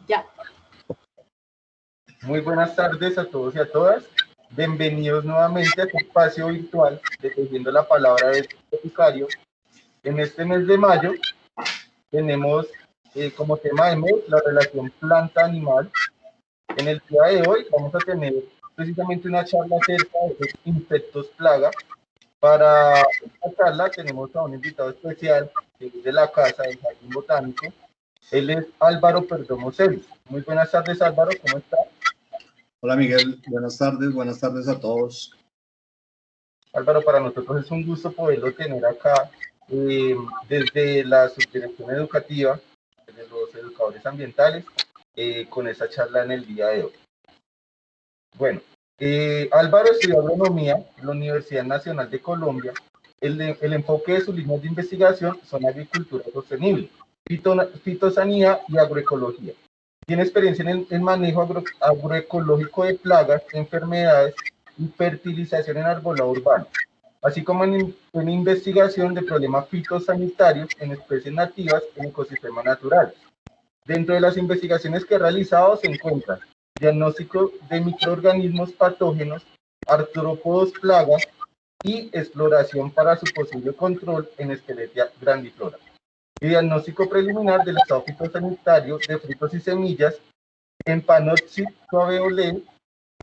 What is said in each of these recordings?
Ya. Muy buenas tardes a todos y a todas. Bienvenidos nuevamente a este espacio virtual de Tejiendo la Palabra de Boticario. En este mes de mayo tenemos como tema de mes la relación planta-animal. En el día de hoy vamos a tener precisamente una charla acerca de los insectos plaga. Para esta charla tenemos a un invitado especial de la casa del Jardín Botánico. Él es Álvaro Perdomo Celis. Muy buenas tardes, Álvaro, ¿cómo está? Hola Miguel, buenas tardes a todos. Álvaro, para nosotros es un gusto poderlo tener acá desde la subdirección educativa, de los educadores ambientales, con esta charla en el día de hoy. Bueno, Álvaro estudió agronomía en la Universidad Nacional de Colombia. El enfoque de sus líneas de investigación son agricultura sostenible, fitosanía y agroecología. Tiene experiencia en el manejo agroecológico de plagas, enfermedades y fertilización en arbolado urbano, así como en investigación de problemas fitosanitarios en especies nativas en ecosistemas naturales. Dentro de las investigaciones que ha realizado se encuentran diagnóstico de microorganismos patógenos, artrópodos plagas y exploración para su posible control en Escherichia grandiflora. Y diagnóstico preliminar del estado fitosanitario de frutos y semillas en Panopsis suaveolens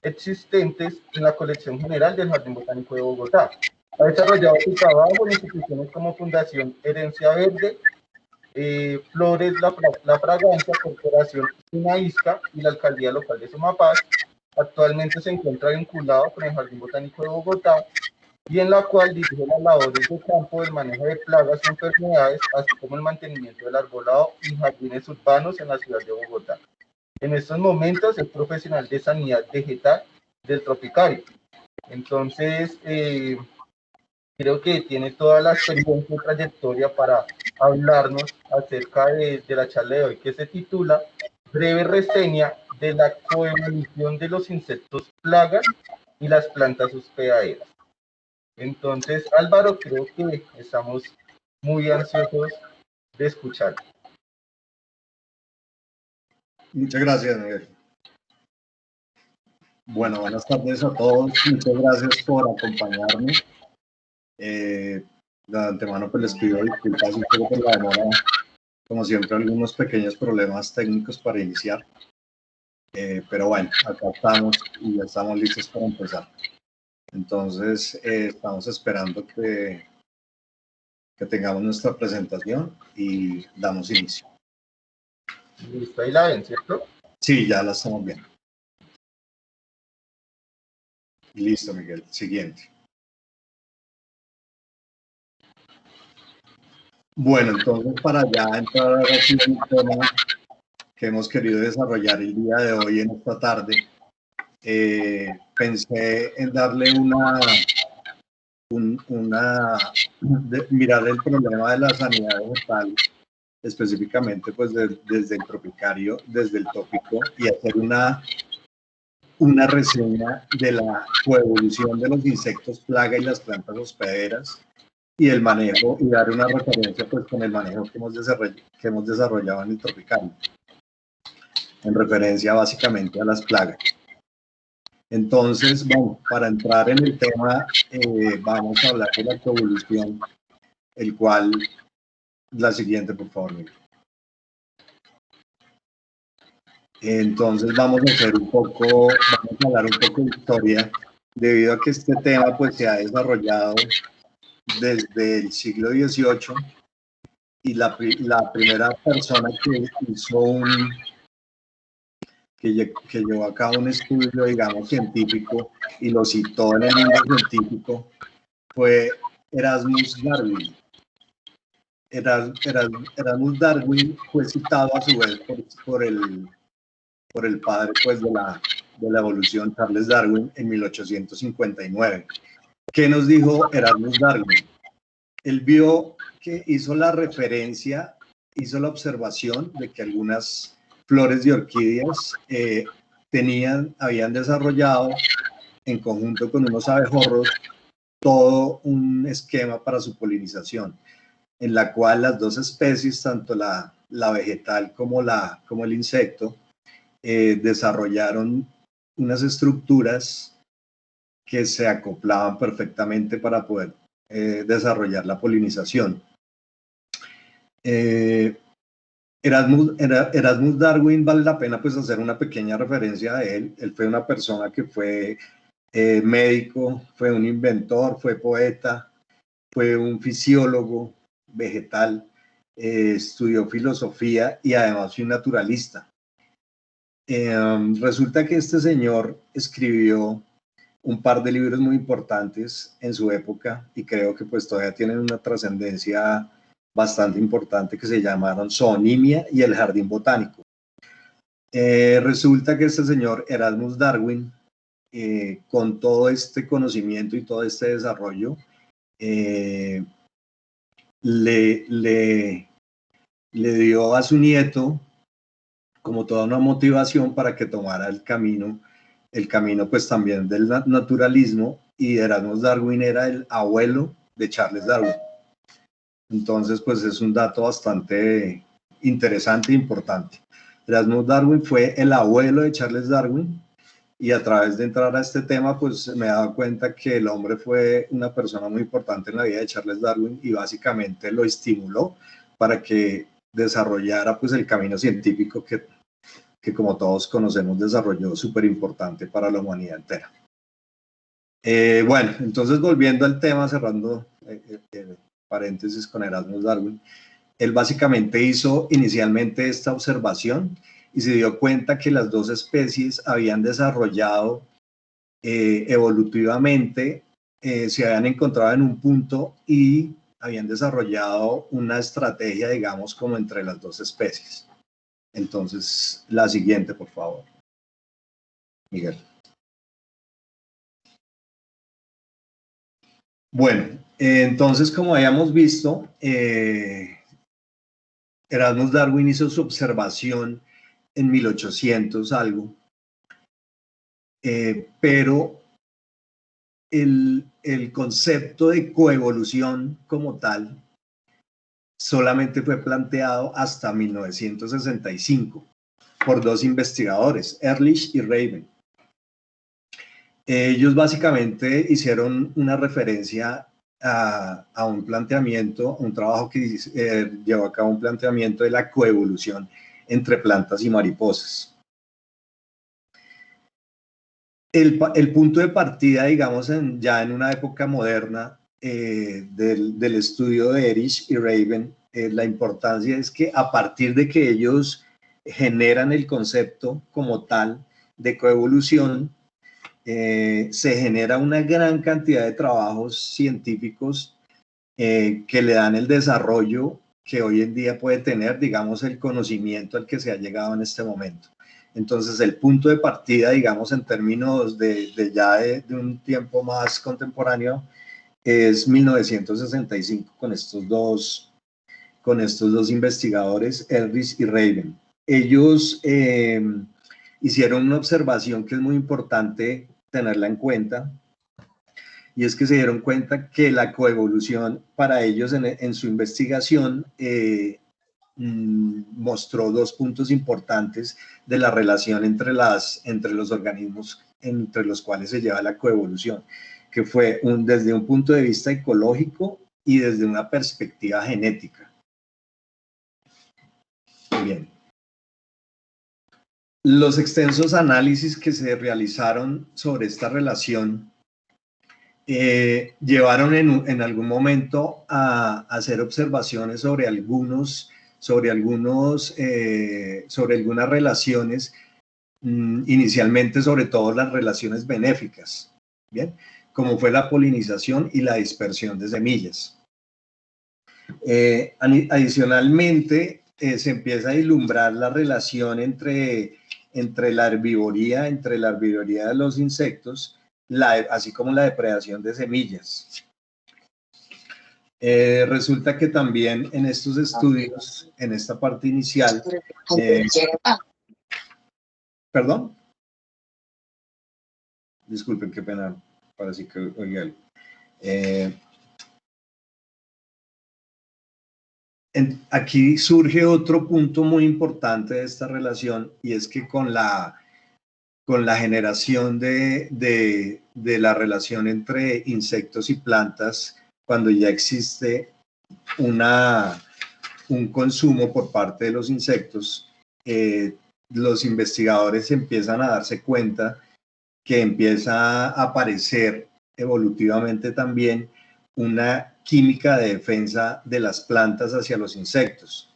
existentes en la colección general del Jardín Botánico de Bogotá. Ha desarrollado su trabajo en instituciones como Fundación Herencia Verde, Flores La Fragancia, Corporación Sinaísca y la Alcaldía Local de Sumapaz. Actualmente se encuentra vinculado con el Jardín Botánico de Bogotá, y en la cual dirige las labores de campo del manejo de plagas y enfermedades, así como el mantenimiento del arbolado y jardines urbanos en la ciudad de Bogotá. En estos momentos es profesional de sanidad vegetal del Tropicario. Entonces, creo que tiene toda la experiencia y trayectoria para hablarnos acerca de la charla de hoy, que se titula Breve reseña de la coevolución de los insectos plagas y las plantas hospedaderas. Entonces, Álvaro, creo que estamos muy ansiosos de escuchar. Muchas gracias, Miguel. Bueno, buenas tardes a todos. Muchas gracias por acompañarme. De antemano, pues les pido disculpas un poco por la demora. Como siempre, algunos pequeños problemas técnicos para iniciar. Pero bueno, acá estamos y ya estamos listos para empezar. Entonces, estamos esperando que tengamos nuestra presentación y damos inicio. Listo, ahí la ven, ¿cierto? Sí, ya la estamos viendo. Listo, Miguel. Siguiente. Bueno, entonces para ya entrar aquí en el tema que hemos querido desarrollar el día de hoy en esta tarde, pensé en darle mirar el problema de la sanidad vegetal, específicamente pues desde el tropicario, desde el tópico, y hacer una reseña de la coevolución de los insectos plaga y las plantas hospederas y el manejo, y dar una referencia pues con el manejo que hemos desarrollado en el tropicario, en referencia básicamente a las plagas. Entonces, bueno, para entrar en el tema, vamos a hablar de la coevolución, el cual, la siguiente, por favor, Miguel. Entonces vamos a hablar un poco de historia, debido a que este tema pues se ha desarrollado desde el siglo XVIII, y la primera persona que hizo que llevó a cabo un estudio, digamos, científico, y lo citó en el libro científico, fue Erasmus Darwin. Erasmus Darwin fue citado a su vez por el padre pues, de la evolución, Charles Darwin, en 1859. ¿Qué nos dijo Erasmus Darwin? Él vio que hizo la observación de que algunas flores de orquídeas habían desarrollado, en conjunto con unos abejorros, todo un esquema para su polinización, en la cual las dos especies, tanto la la vegetal como el insecto, desarrollaron unas estructuras que se acoplaban perfectamente para poder desarrollar la polinización. Erasmus Darwin, vale la pena pues hacer una pequeña referencia a él. Él fue una persona que fue médico, fue un inventor, fue poeta, fue un fisiólogo vegetal, estudió filosofía y además fue un naturalista. Resulta que este señor escribió un par de libros muy importantes en su época y creo que pues todavía tienen una trascendencia bastante importante, que se llamaron Zoonimia y el Jardín Botánico. Resulta que este señor Erasmus Darwin, con todo este conocimiento y todo este desarrollo, le dio a su nieto como toda una motivación para que tomara el camino pues también del naturalismo, y Erasmus Darwin era el abuelo de Charles Darwin. Entonces pues es un dato bastante interesante e importante. Erasmus Darwin fue el abuelo de Charles Darwin, y a través de entrar a este tema pues me he dado cuenta que el hombre fue una persona muy importante en la vida de Charles Darwin y básicamente lo estimuló para que desarrollara pues el camino científico que como todos conocemos desarrolló, súper importante para la humanidad entera. Bueno, entonces volviendo al tema, cerrando paréntesis con Erasmus Darwin, él básicamente hizo inicialmente esta observación y se dio cuenta que las dos especies habían desarrollado evolutivamente, se habían encontrado en un punto y habían desarrollado una estrategia, digamos, como entre las dos especies. Entonces, la siguiente, por favor, Miguel. Bueno, entonces, como habíamos visto, Erasmus Darwin hizo su observación en 1800 algo, pero el concepto de coevolución como tal solamente fue planteado hasta 1965 por dos investigadores, Ehrlich y Raven. Ellos básicamente hicieron una referencia a un planteamiento, un trabajo que llevó a cabo un planteamiento de la coevolución entre plantas y mariposas. El punto de partida, digamos, ya en una época moderna del estudio de Ehrlich y Raven, la importancia es que a partir de que ellos generan el concepto como tal de coevolución, se genera una gran cantidad de trabajos científicos que le dan el desarrollo que hoy en día puede tener, digamos, el conocimiento al que se ha llegado en este momento. Entonces, el punto de partida, digamos, en términos de un tiempo más contemporáneo, es 1965 con estos dos investigadores, Ehrlich y Raven. Ellos hicieron una observación que es muy importante tenerla en cuenta, y es que se dieron cuenta que la coevolución para ellos en su investigación mostró dos puntos importantes de la relación entre los organismos entre los cuales se lleva la coevolución, que fue desde un punto de vista ecológico y desde una perspectiva genética. Bien. Los extensos análisis que se realizaron sobre esta relación llevaron en algún momento a hacer observaciones sobre algunas relaciones, inicialmente sobre todo las relaciones benéficas, ¿bien? Como fue la polinización y la dispersión de semillas. Adicionalmente, se empieza a vislumbrar la relación entre la herbivoría de los insectos, así como la depredación de semillas. Resulta que también en estos estudios, en esta parte inicial, perdón, disculpen, qué pena, parece que oí algo. Aquí surge otro punto muy importante de esta relación, y es que con la generación de la relación entre insectos y plantas, cuando ya existe un consumo por parte de los insectos, los investigadores empiezan a darse cuenta que empieza a aparecer evolutivamente también una química de defensa de las plantas hacia los insectos.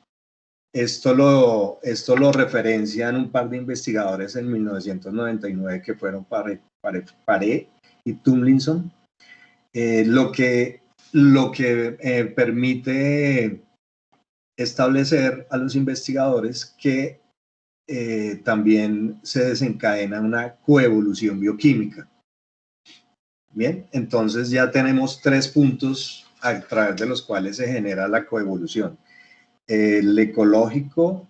Esto lo referencian un par de investigadores en 1999 que fueron Paré y Tumlinson, lo que permite establecer a los investigadores que también se desencadena una coevolución bioquímica. Bien, entonces ya tenemos 3 puntos a través de los cuales se genera la coevolución: el ecológico,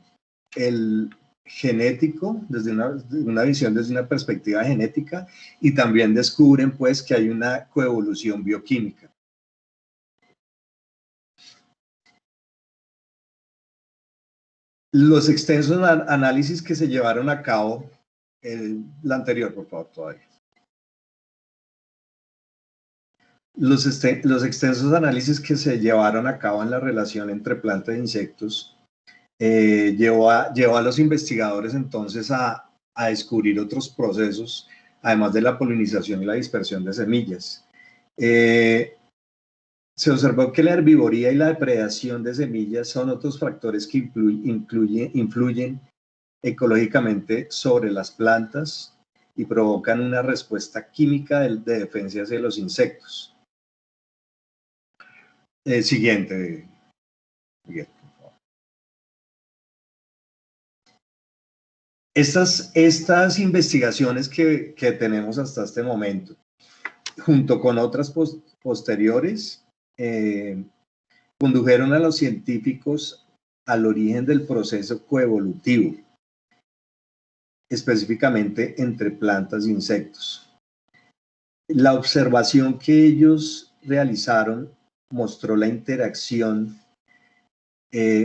el genético, desde una visión desde una perspectiva genética, y también descubren pues que hay una coevolución bioquímica. Los extensos análisis que se llevaron a cabo, la anterior, por favor, todavía. Los extensos análisis que se llevaron a cabo en la relación entre plantas e insectos llevó a los investigadores entonces a descubrir otros procesos, además de la polinización y la dispersión de semillas. Se observó que la herbivoría y la depredación de semillas son otros factores que influyen ecológicamente sobre las plantas y provocan una respuesta química de defensa hacia los insectos. Siguiente. Estas investigaciones que tenemos hasta este momento, junto con otras posteriores, condujeron a los científicos al origen del proceso coevolutivo, específicamente entre plantas e insectos. La observación que ellos realizaron mostró la interacción,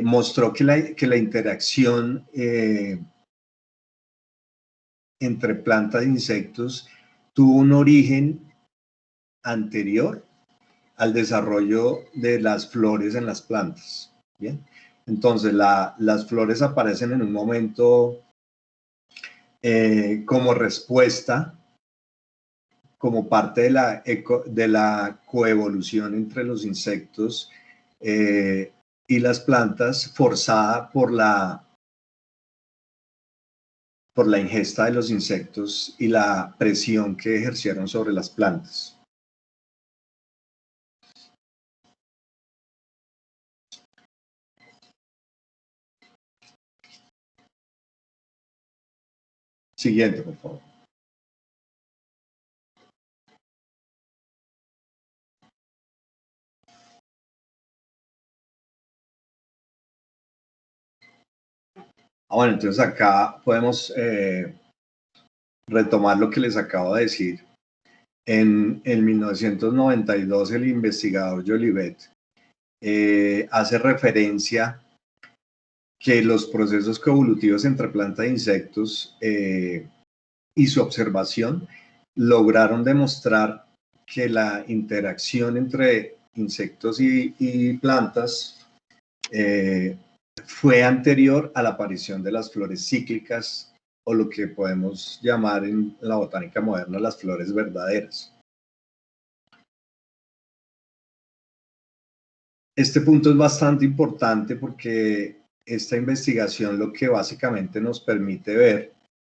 mostró que la interacción entre plantas e insectos tuvo un origen anterior al desarrollo de las flores en las plantas. ¿Bien? Entonces, las flores aparecen en un momento como respuesta, como parte de la coevolución entre los insectos y las plantas, forzada por la ingesta de los insectos y la presión que ejercieron sobre las plantas. Siguiente, por favor. Bueno, entonces acá podemos retomar lo que les acabo de decir. En 1992, el investigador Jolivet hace referencia que los procesos coevolutivos entre plantas e insectos y su observación lograron demostrar que la interacción entre insectos y plantas fue anterior a la aparición de las flores cíclicas, o lo que podemos llamar en la botánica moderna las flores verdaderas. Este punto es bastante importante porque esta investigación lo que básicamente nos permite ver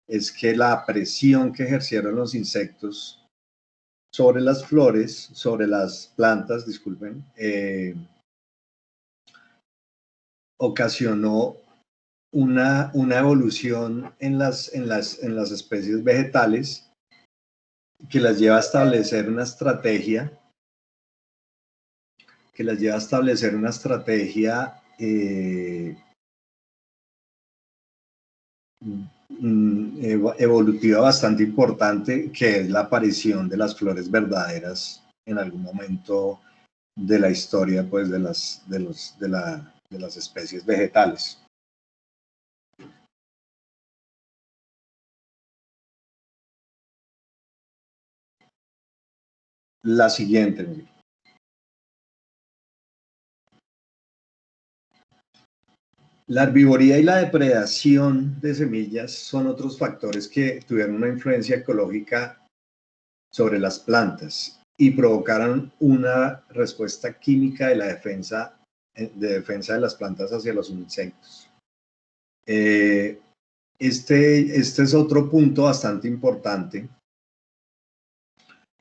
es que la presión que ejercieron los insectos sobre las flores, sobre las plantas, disculpen, ocasionó una evolución en las especies vegetales que las lleva a establecer una estrategia evolutiva bastante importante, que es la aparición de las flores verdaderas en algún momento de la historia, pues, de las especies vegetales. La siguiente, mire. La herbivoría y la depredación de semillas son otros factores que tuvieron una influencia ecológica sobre las plantas y provocaron una respuesta química de la defensa de las plantas hacia los insectos. Este es otro punto bastante importante,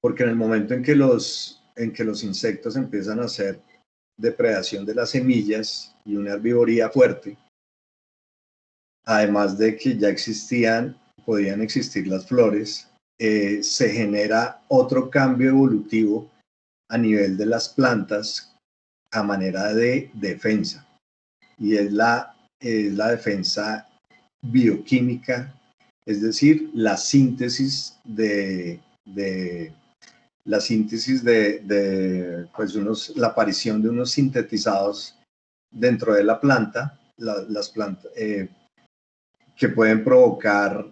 porque en el momento en que los insectos empiezan a hacer depredación de las semillas y una herbivoría fuerte, además de que ya podían existir las flores, se genera otro cambio evolutivo a nivel de las plantas a manera de defensa, y es la defensa bioquímica, es decir, la síntesis la aparición de unos sintetizados dentro de la planta, las plantas que pueden provocar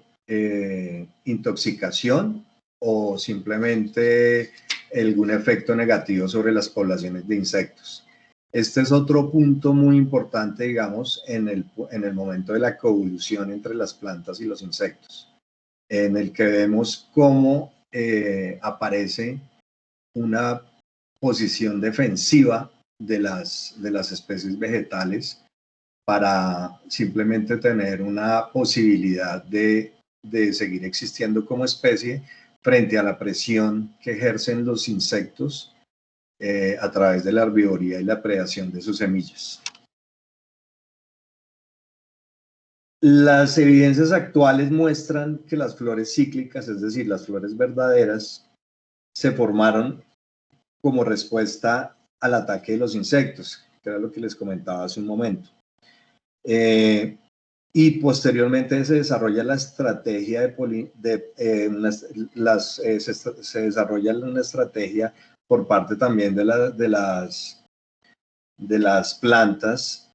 intoxicación o simplemente algún efecto negativo sobre las poblaciones de insectos. Este es otro punto muy importante, digamos, en el momento de la coevolución entre las plantas y los insectos, en el que vemos cómo aparece una posición defensiva de las especies vegetales para simplemente tener una posibilidad de seguir existiendo como especie frente a la presión que ejercen los insectos a través de la herbivoría y la predación de sus semillas. Las evidencias actuales muestran que las flores cíclicas, es decir, las flores verdaderas, se formaron como respuesta al ataque de los insectos, que era lo que les comentaba hace un momento. Y posteriormente se desarrolla la estrategia se desarrolla una estrategia por parte también de las plantas,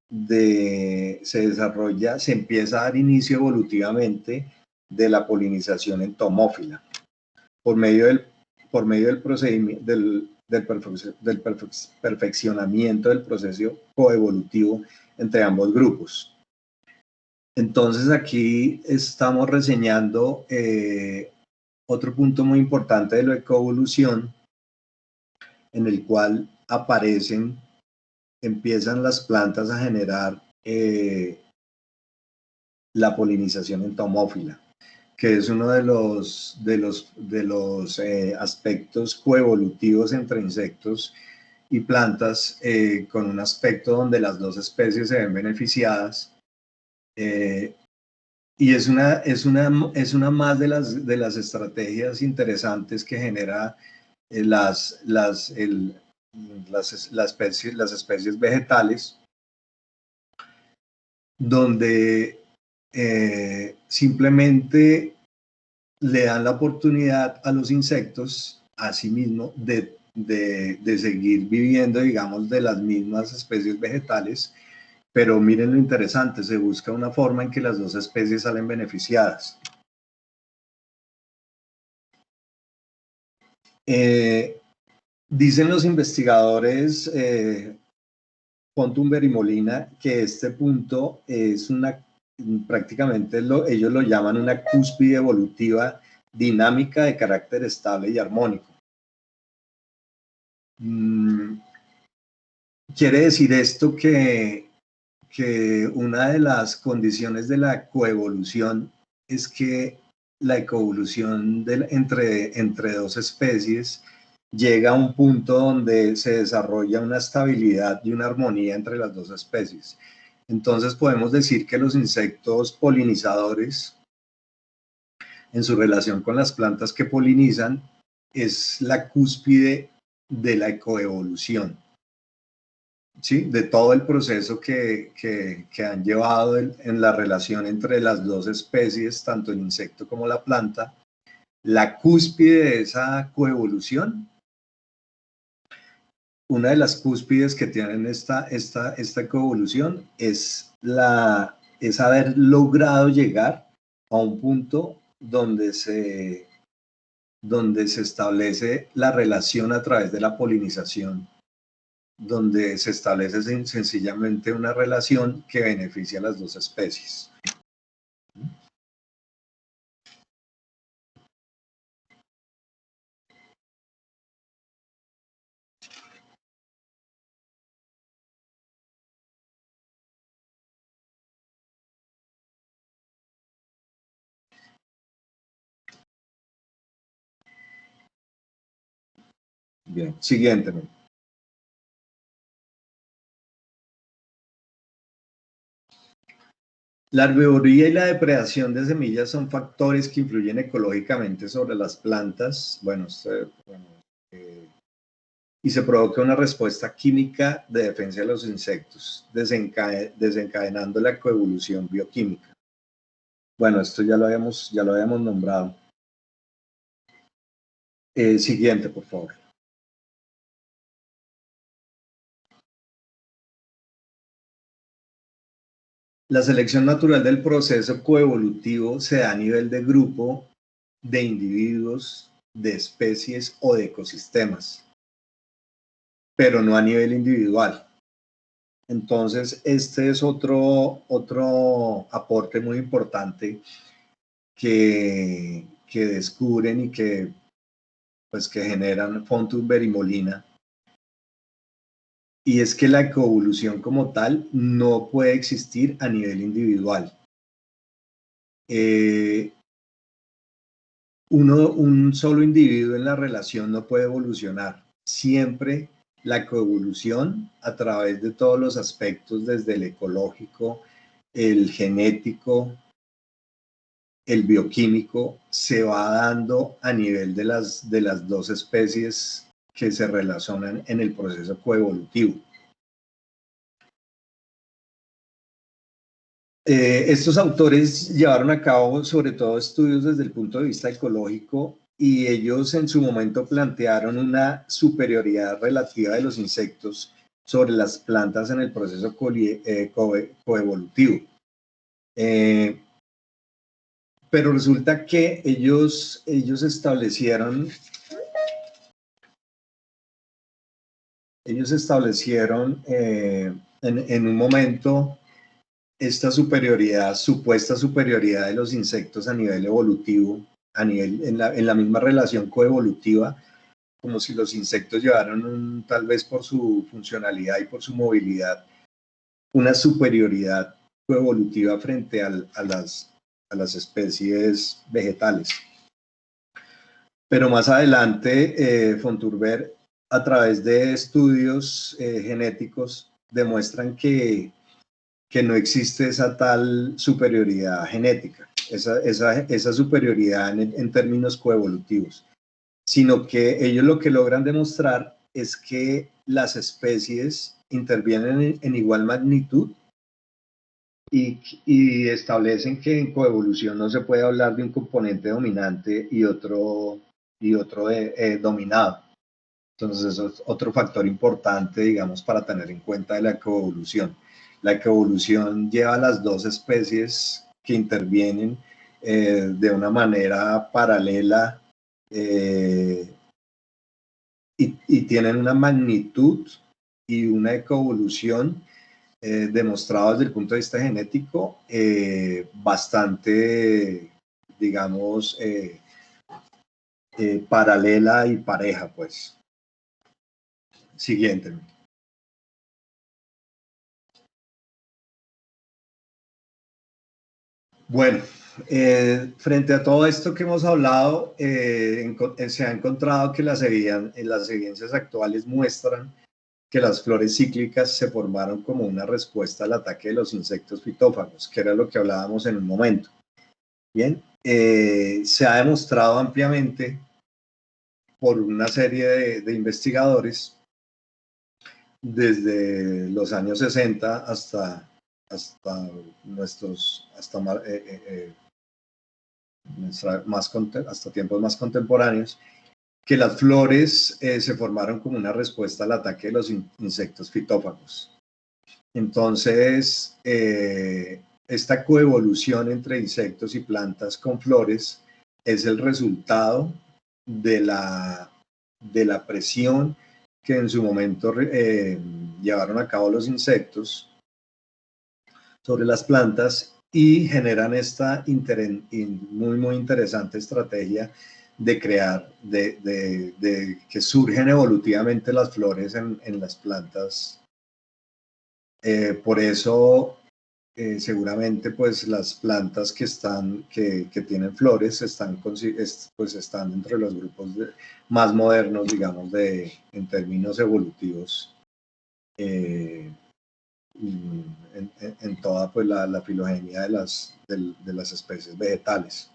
se empieza a dar inicio evolutivamente de la polinización entomófila por medio del procedimiento del perfeccionamiento del proceso coevolutivo entre ambos grupos. Entonces aquí estamos reseñando otro punto muy importante de la coevolución, en el cual empiezan las plantas a generar la polinización entomófila, que es uno de los aspectos coevolutivos entre insectos y plantas, con un aspecto donde las dos especies se ven beneficiadas. Y es una más de las estrategias interesantes que genera las especies vegetales, donde simplemente le dan la oportunidad a los insectos, asimismo, de seguir viviendo, digamos, de las mismas especies vegetales. Pero miren lo interesante, se busca una forma en que las dos especies salen beneficiadas. Dicen los investigadores Pontumber y Molina que este punto es prácticamente ellos lo llaman una cúspide evolutiva dinámica de carácter estable y armónico. Quiere decir esto que una de las condiciones de la coevolución es que la coevolución entre dos especies llega a un punto donde se desarrolla una estabilidad y una armonía entre las dos especies. Entonces podemos decir que los insectos polinizadores, en su relación con las plantas que polinizan, es la cúspide de la coevolución. ¿Sí? De todo el proceso que han llevado en la relación entre las dos especies, tanto el insecto como la planta. La cúspide de esa coevolución una de las cúspides que tienen esta coevolución es haber logrado llegar a un punto donde se establece la relación a través de la polinización, donde se establece sencillamente una relación que beneficia a las dos especies. Bien, siguiente. La arborería y la depredación de semillas son factores que influyen ecológicamente sobre las plantas. Y se provoca una respuesta química de defensa de los insectos, desencadenando la coevolución bioquímica. Bueno, esto ya lo habíamos nombrado. Siguiente, por favor. La selección natural del proceso coevolutivo se da a nivel de grupo, de individuos, de especies o de ecosistemas, pero no a nivel individual. Entonces, este es otro aporte muy importante que descubren y que generan Fonturber y Molina, y es que la coevolución como tal no puede existir a nivel individual. Un solo individuo en la relación no puede evolucionar. Siempre la coevolución a través de todos los aspectos, desde el ecológico, el genético, el bioquímico, se va dando a nivel de las dos especies que se relacionan en el proceso coevolutivo. Estos autores llevaron a cabo sobre todo estudios desde el punto de vista ecológico, y ellos en su momento plantearon una superioridad relativa de los insectos sobre las plantas en el proceso coevolutivo. Pero resulta que ellos establecieron en un momento esta supuesta superioridad de los insectos a nivel evolutivo, en la misma relación coevolutiva, como si los insectos llevaran tal vez por su funcionalidad y por su movilidad, una superioridad coevolutiva frente a las especies vegetales. Pero más adelante, Fonturber, a través de estudios genéticos, demuestran que no existe esa tal superioridad genética, esa superioridad en términos coevolutivos, sino que ellos lo que logran demostrar es que las especies intervienen en igual magnitud y establecen que en coevolución no se puede hablar de un componente dominante y otro dominado. Entonces eso es otro factor importante, digamos, para tener en cuenta de la coevolución. La coevolución lleva a las dos especies que intervienen de una manera paralela y tienen una magnitud y una coevolución demostrada desde el punto de vista genético bastante, digamos, paralela y pareja, pues. Siguiente. Bueno, frente a todo esto que hemos hablado, se ha encontrado que las evidencias actuales muestran que las flores cíclicas se formaron como una respuesta al ataque de los insectos fitófagos, que era lo que hablábamos en un momento. Bien, se ha demostrado ampliamente por una serie de investigadores desde los años 60 hasta tiempos más contemporáneos, que las flores se formaron como una respuesta al ataque de los insectos fitófagos. Entonces, esta coevolución entre insectos y plantas con flores es el resultado de la presión que en su momento llevaron a cabo los insectos sobre las plantas y generan esta muy interesante estrategia de crear, que surgen evolutivamente las flores en las plantas. Por eso seguramente pues las plantas que tienen flores están dentro de los grupos más modernos, digamos, en términos evolutivos, en toda pues la filogenia de las especies vegetales.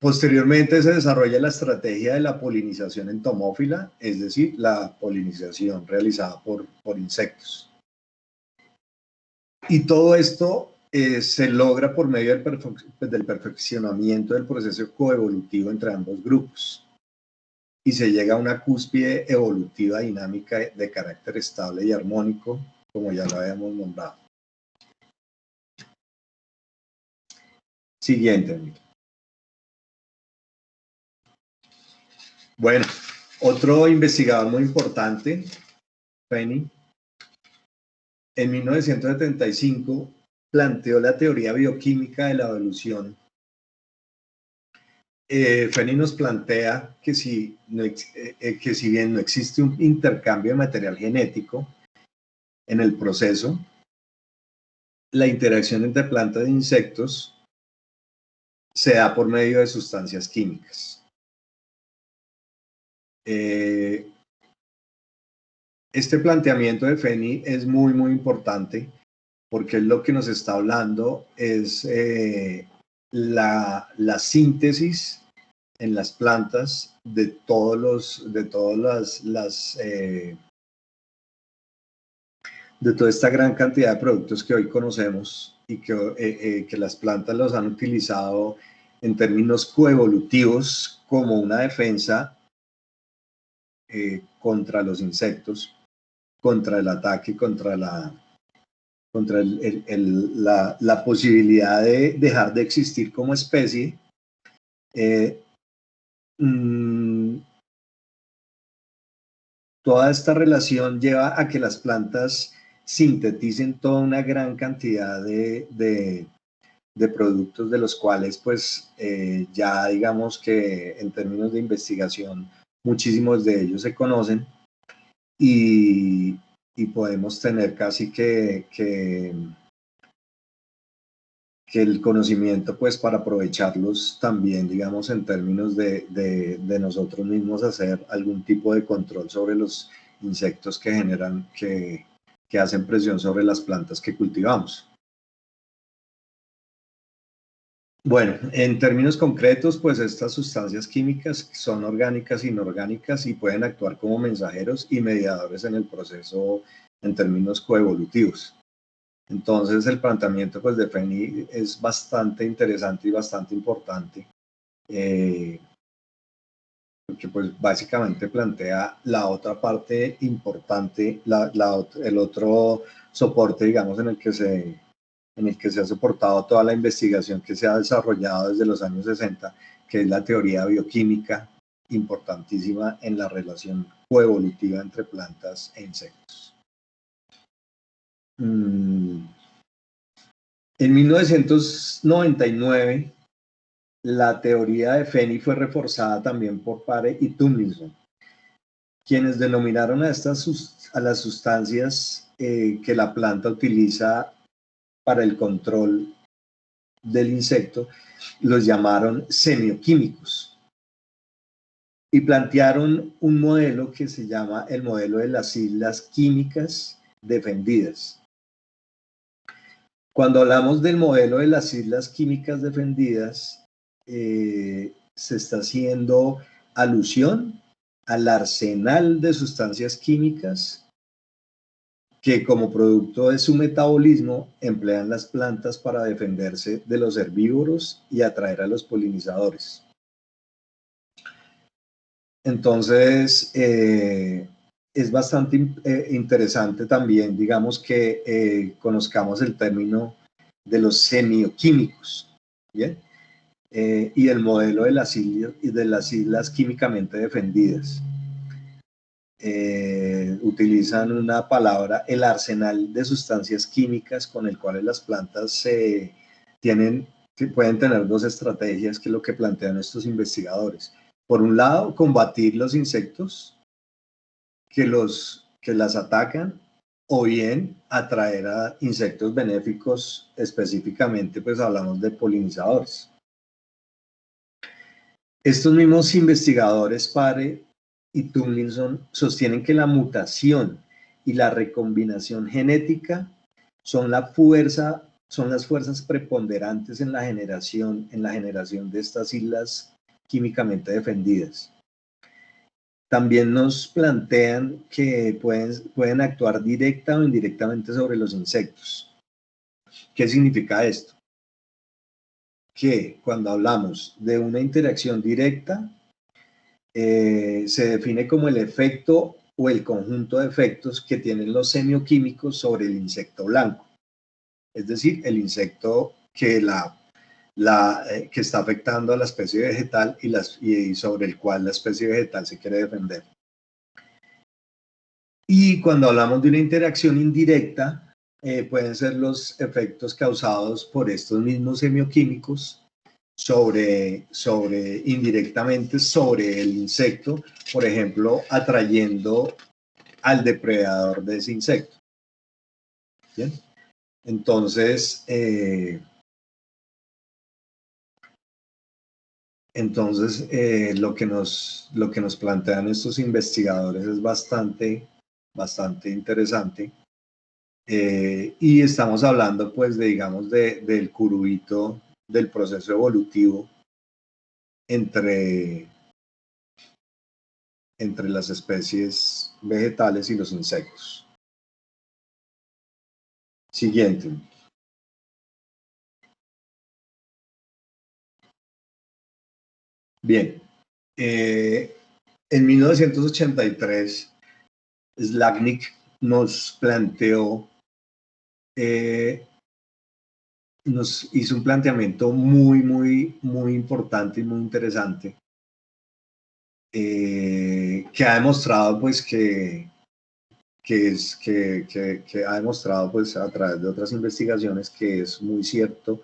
Posteriormente se desarrolla la estrategia de la polinización entomófila, es decir, la polinización realizada por insectos. Y todo esto se logra por medio del perfeccionamiento del proceso coevolutivo entre ambos grupos. Y se llega a una cúspide evolutiva dinámica de carácter estable y armónico, como ya lo habíamos nombrado. Siguiente. Bueno, otro investigador muy importante, Fenny, en 1975 planteó la teoría bioquímica de la evolución. Fenny nos plantea que si bien no existe un intercambio de material genético en el proceso, la interacción entre plantas e insectos se da por medio de sustancias químicas. Este planteamiento de Fenny es muy importante porque lo que nos está hablando es la síntesis en las plantas de toda esta gran cantidad de productos que hoy conocemos y que las plantas los han utilizado en términos coevolutivos como una defensa contra los insectos, contra el ataque, contra la posibilidad de dejar de existir como especie. Toda esta relación lleva a que las plantas sinteticen toda una gran cantidad de productos, de los cuales pues ya digamos que en términos de investigación muchísimos de ellos se conocen y podemos tener casi que el conocimiento pues para aprovecharlos también, digamos, en términos de nosotros mismos hacer algún tipo de control sobre los insectos que generan, que hacen presión sobre las plantas que cultivamos. Bueno, en términos concretos, pues estas sustancias químicas son orgánicas e inorgánicas y pueden actuar como mensajeros y mediadores en el proceso en términos coevolutivos. Entonces el planteamiento pues, de Fenny es bastante interesante y bastante importante, porque pues básicamente plantea la otra parte importante, el otro soporte, digamos, en el que se ha soportado toda la investigación que se ha desarrollado desde los años 60, que es la teoría bioquímica, importantísima en la relación coevolutiva entre plantas e insectos. En 1999, la teoría de Fenny fue reforzada también por Pare y Tomlinson, quienes denominaron a las sustancias que la planta utiliza para el control del insecto, los llamaron semioquímicos y plantearon un modelo que se llama el modelo de las islas químicas defendidas. Cuando hablamos del modelo de las islas químicas defendidas, se está haciendo alusión al arsenal de sustancias químicas que como producto de su metabolismo emplean las plantas para defenderse de los herbívoros y atraer a los polinizadores. Entonces, es bastante interesante también, digamos, que conozcamos el término de los semioquímicos, ¿bien? Y el modelo de las islas químicamente defendidas. Utilizan una palabra, el arsenal de sustancias químicas con el cual las plantas pueden tener dos estrategias, que es lo que plantean estos investigadores. Por un lado, combatir los insectos que las atacan, o bien atraer a insectos benéficos, específicamente pues hablamos de polinizadores. Estos mismos investigadores, Pare y Tomlinson, sostienen que la mutación y la recombinación genética son las fuerzas preponderantes en la generación de estas islas químicamente defendidas. También nos plantean que pueden actuar directa o indirectamente sobre los insectos. ¿Qué significa esto? Que cuando hablamos de una interacción directa, se define como el efecto o el conjunto de efectos que tienen los semioquímicos sobre el insecto blanco. Es decir, el insecto que está afectando a la especie vegetal y sobre el cual la especie vegetal se quiere defender. Y cuando hablamos de una interacción indirecta, pueden ser los efectos causados por estos mismos semioquímicos indirectamente sobre el insecto, por ejemplo, atrayendo al depredador de ese insecto. ¿Bien? Entonces, lo que nos plantean estos investigadores es bastante interesante. Y estamos hablando, pues, del curubito del proceso evolutivo entre las especies vegetales y los insectos. Siguiente. Bien. En 1983, Slagnick nos planteó, nos hizo un planteamiento muy importante y muy interesante, que ha demostrado, pues, que ha demostrado, pues, a través de otras investigaciones, que es muy cierto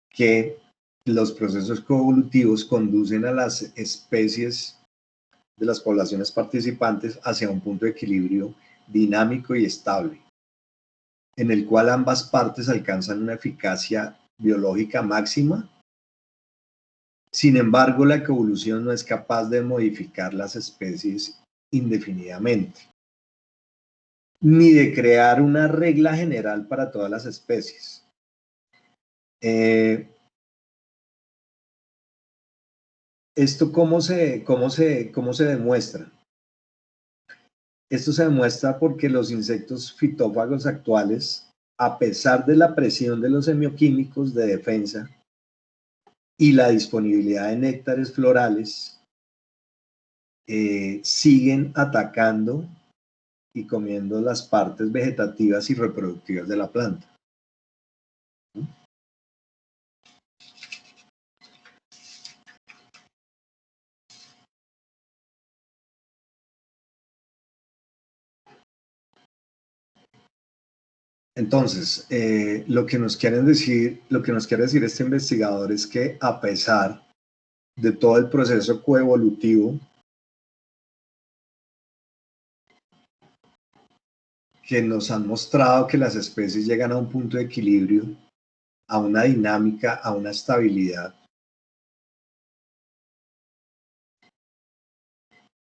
que los procesos coevolutivos conducen a las especies de las poblaciones participantes hacia un punto de equilibrio dinámico y estable, en el cual ambas partes alcanzan una eficacia biológica máxima. Sin embargo, la coevolución no es capaz de modificar las especies indefinidamente, ni de crear una regla general para todas las especies. ¿Esto cómo se demuestra? Esto se demuestra porque los insectos fitófagos actuales, a pesar de la presión de los semioquímicos de defensa y la disponibilidad de néctares florales, siguen atacando y comiendo las partes vegetativas y reproductivas de la planta. Entonces, lo que nos quiere decir este investigador es que, a pesar de todo el proceso coevolutivo que nos han mostrado que las especies llegan a un punto de equilibrio, a una dinámica, a una estabilidad,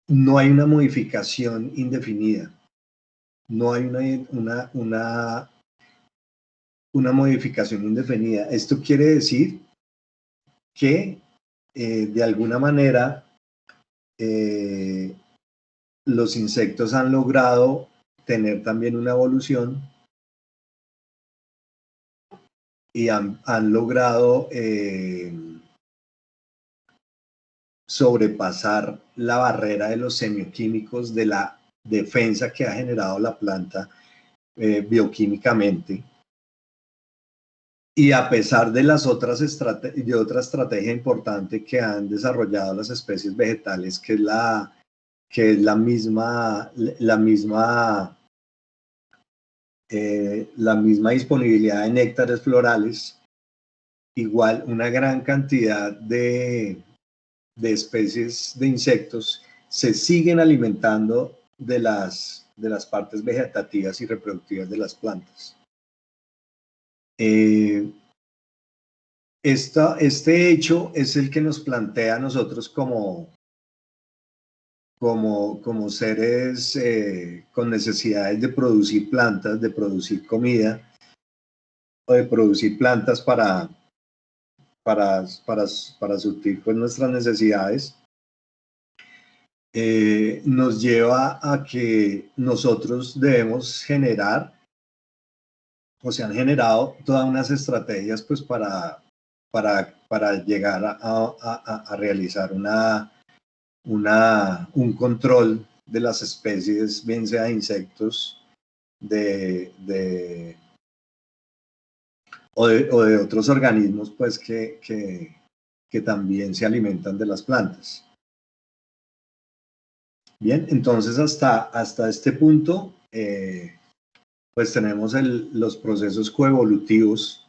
no hay una modificación indefinida, no hay una modificación indefinida. Esto quiere decir que, de alguna manera, los insectos han logrado tener también una evolución y han logrado sobrepasar la barrera de los semioquímicos, de la defensa que ha generado la planta bioquímicamente. Y a pesar de las otra estrategia importante que han desarrollado las especies vegetales, que es la misma disponibilidad de néctares florales, igual una gran cantidad de especies de insectos se siguen alimentando de las partes vegetativas y reproductivas de las plantas. Este hecho es el que nos plantea a nosotros como seres con necesidades de producir plantas, de producir comida, o de producir plantas para suplir pues nuestras necesidades, nos lleva a que nosotros debemos generar, o se han generado todas unas estrategias pues para llegar a realizar un control de las especies, bien sea de insectos o de otros organismos pues que también se alimentan de las plantas. Bien, entonces hasta este punto pues tenemos los procesos coevolutivos.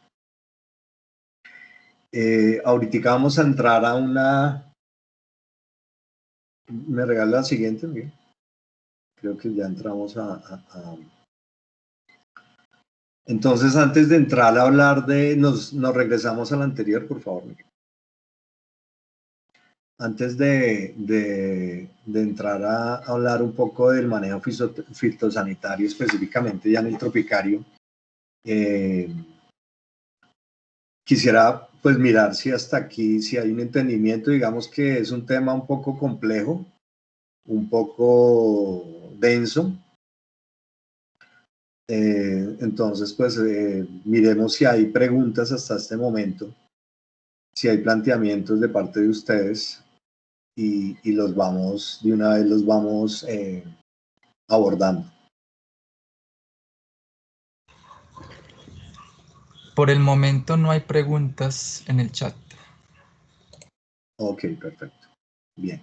Ahorita vamos a entrar a una... ¿Me regala la siguiente? Bien. Creo que ya entramos Entonces, antes de entrar a hablar nos regresamos al anterior, por favor. Antes de entrar a hablar un poco del manejo fitosanitario, específicamente ya en el tropicario, quisiera pues mirar si hasta aquí, si hay un entendimiento. Digamos que es un tema un poco complejo, un poco denso. Entonces, pues miremos si hay preguntas hasta este momento, si hay planteamientos de parte de ustedes, y los vamos, de una vez los vamos abordando. Por el momento no hay preguntas en el chat. Ok, perfecto. Bien.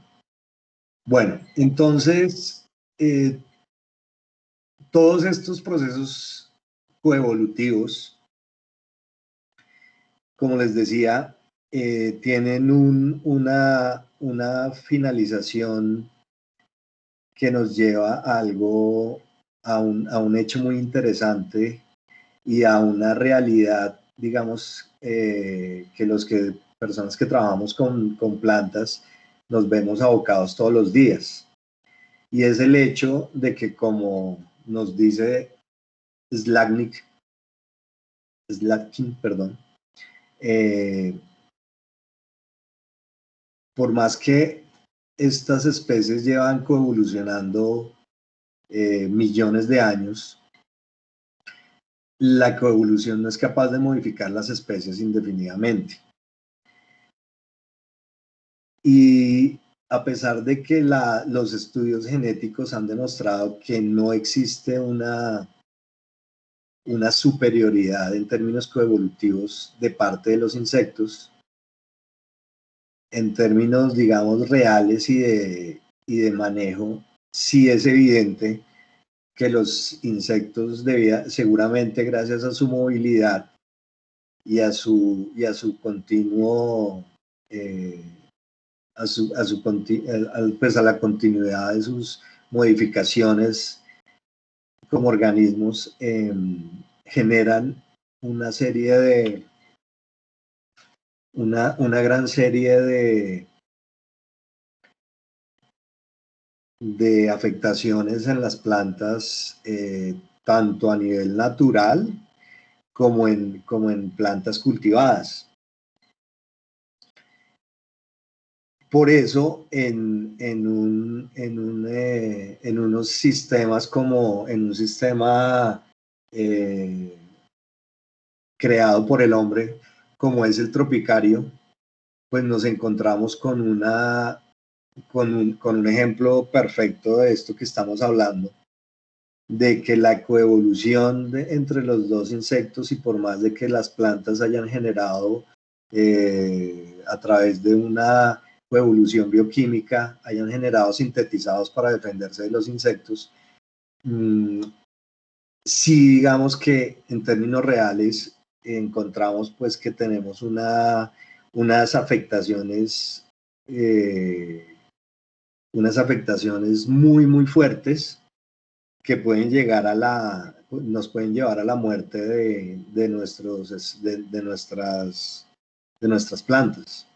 Bueno, entonces, todos estos procesos coevolutivos, como les decía, tienen una finalización que nos lleva a algo, a un hecho muy interesante y a una realidad, digamos, que personas que trabajamos con plantas nos vemos abocados todos los días. Y es el hecho de que, como nos dice Slatkin, perdón, por más que estas especies llevan coevolucionando millones de años, la coevolución no es capaz de modificar las especies indefinidamente. Y a pesar de que los estudios genéticos han demostrado que no existe una superioridad en términos coevolutivos de parte de los insectos, en términos, digamos, reales y de manejo, sí es evidente que los insectos seguramente gracias a su movilidad y a su continuo, pues a la continuidad de sus modificaciones como organismos, generan una serie de una gran serie de afectaciones en las plantas, tanto a nivel natural como en plantas cultivadas. Por eso, en unos sistemas como en un sistema creado por el hombre, como es el tropicario, pues nos encontramos con una con un ejemplo perfecto de esto que estamos hablando, de que la coevolución entre los dos insectos, y por más de que las plantas hayan generado a través de una coevolución bioquímica, hayan generado sintetizados para defenderse de los insectos, sí, digamos que en términos reales encontramos pues que tenemos unas afectaciones muy, muy fuertes que pueden llegar nos pueden llevar a la muerte de nuestras plantas.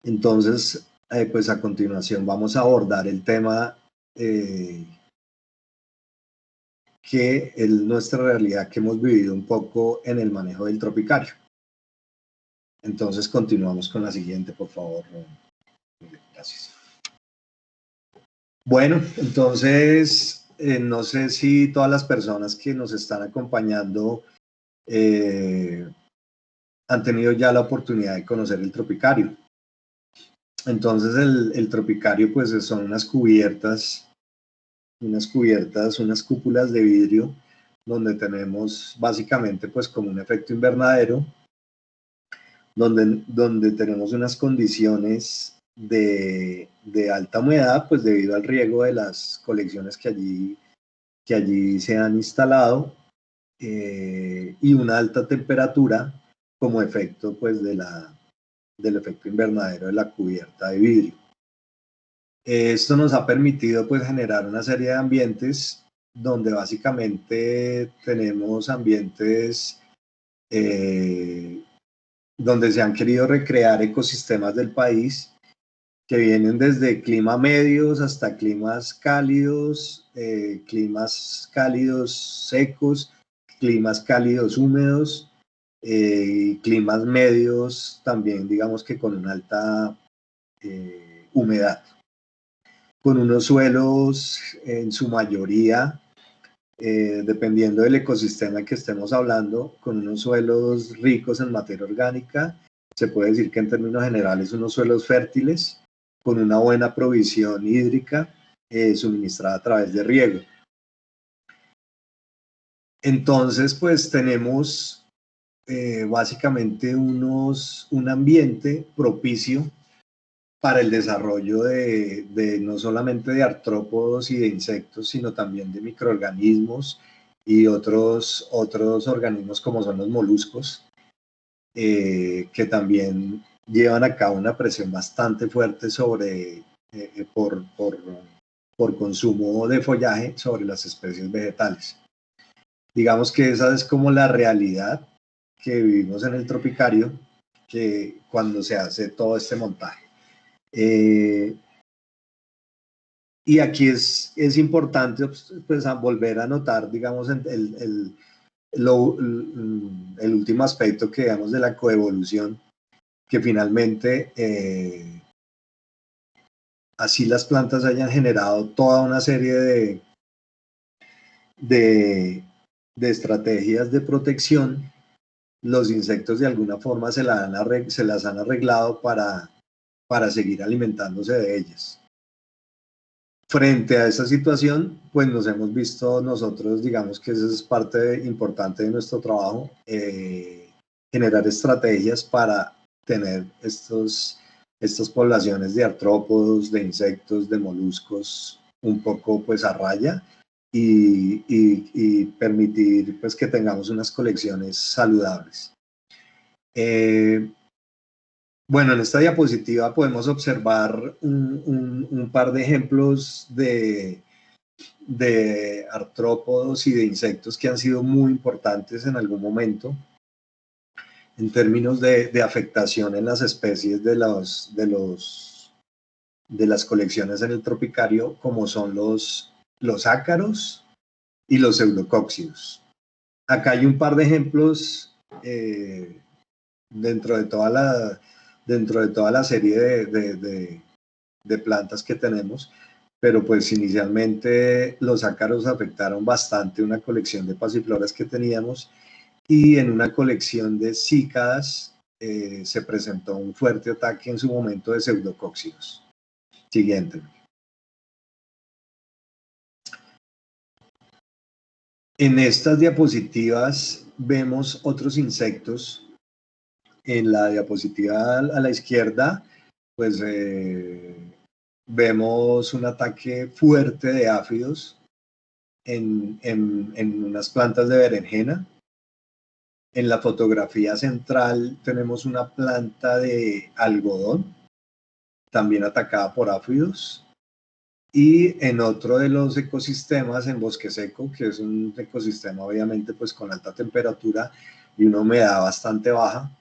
Entonces, pues a continuación vamos a abordar el tema que es nuestra realidad que hemos vivido un poco en el manejo del tropicario. Entonces continuamos con la siguiente, por favor. Gracias. Bueno, entonces no sé si todas las personas que nos están acompañando han tenido ya la oportunidad de conocer el tropicario. Entonces el tropicario pues son unas cúpulas de vidrio donde tenemos básicamente pues como un efecto invernadero, donde tenemos unas condiciones de alta humedad, pues debido al riego de las colecciones que allí se han instalado, y una alta temperatura como efecto pues del efecto invernadero de la cubierta de vidrio. Esto nos ha permitido pues generar una serie de ambientes donde básicamente tenemos ambientes donde se han querido recrear ecosistemas del país que vienen desde climas medios hasta climas cálidos secos, climas cálidos húmedos, y climas medios también, digamos que con una alta humedad, con unos suelos en su mayoría, dependiendo del ecosistema que estemos hablando, con unos suelos ricos en materia orgánica. Se puede decir que en términos generales unos suelos fértiles, con una buena provisión hídrica suministrada a través de riego. Entonces, pues tenemos básicamente un ambiente propicio para el desarrollo de no solamente de artrópodos y de insectos, sino también de microorganismos y otros organismos como son los moluscos, que también llevan a cabo una presión bastante fuerte por consumo de follaje sobre las especies vegetales. Digamos que esa es como la realidad que vivimos en el tropicario, que cuando se hace todo este montaje. Y aquí es importante pues volver a notar, digamos, el último aspecto que digamos de la coevolución, que finalmente así las plantas hayan generado toda una serie de estrategias de protección, los insectos de alguna forma se las han arreglado para seguir alimentándose de ellas. Frente a esa situación, pues nos hemos visto nosotros, digamos que esa es parte importante de nuestro trabajo, generar estrategias para tener estas poblaciones de artrópodos, de insectos, de moluscos, un poco pues a raya, y permitir pues que tengamos unas colecciones saludables. Bueno, en esta diapositiva podemos observar un par de ejemplos de artrópodos y de insectos que han sido muy importantes en algún momento en términos de afectación en las especies de las colecciones en el tropicario, como son los ácaros y los eudocóxidos. Acá hay un par de ejemplos dentro de toda la serie de plantas que tenemos, pero pues inicialmente los ácaros afectaron bastante una colección de pasifloras que teníamos, y en una colección de cícadas se presentó un fuerte ataque en su momento de pseudocócidos. Siguiente. En estas diapositivas vemos otros insectos. En la diapositiva a la izquierda, pues vemos un ataque fuerte de áfidos en unas plantas de berenjena. En la fotografía central tenemos una planta de algodón, también atacada por áfidos. Y en otro de los ecosistemas, en bosque seco, que es un ecosistema obviamente pues con alta temperatura y una humedad bastante baja,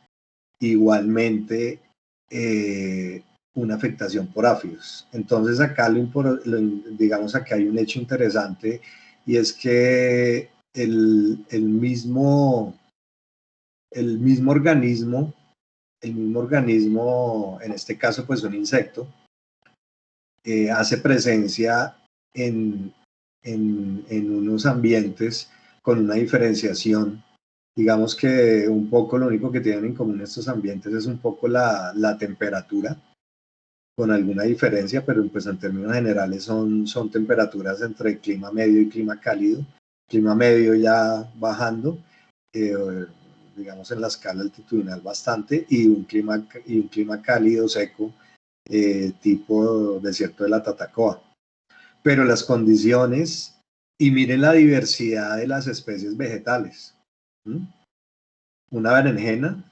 igualmente una afectación por áfidos. Entonces acá digamos acá hay un hecho interesante, y es que el mismo organismo, en este caso pues un insecto, hace presencia en unos ambientes con una diferenciación. Digamos que un poco lo único que tienen en común estos ambientes es un poco la temperatura, con alguna diferencia, pero pues en términos generales son temperaturas entre clima medio y clima cálido. Clima medio ya bajando, digamos en la escala altitudinal bastante, y un clima cálido, seco, tipo desierto de la Tatacoa. Pero las condiciones, y miren la diversidad de las especies vegetales. Una berenjena,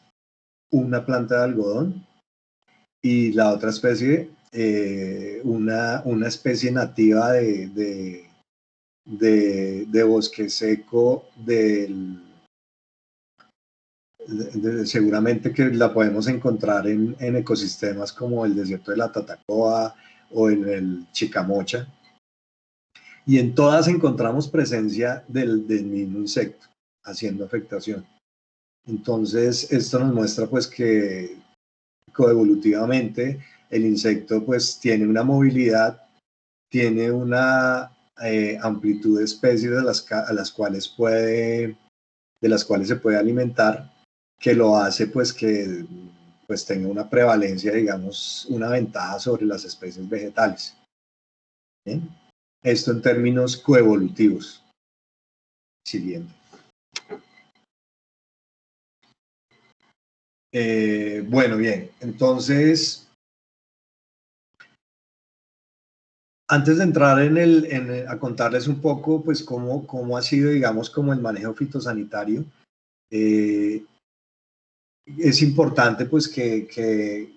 una planta de algodón, y la otra especie, una especie nativa de bosque seco seguramente que la podemos encontrar en ecosistemas como el desierto de la Tatacoa o en el Chicamocha, y en todas encontramos presencia del mismo insecto haciendo afectación. Entonces esto nos muestra pues que coevolutivamente el insecto pues tiene una movilidad, tiene una amplitud de especies de las cuales se puede alimentar, que lo hace pues que pues tenga una prevalencia, digamos, una ventaja sobre las especies vegetales. ¿Bien? Esto en términos coevolutivos. Siguiente. Bueno, bien, entonces, antes de entrar a contarles un poco, pues, cómo ha sido, digamos, como el manejo fitosanitario, es importante, pues, que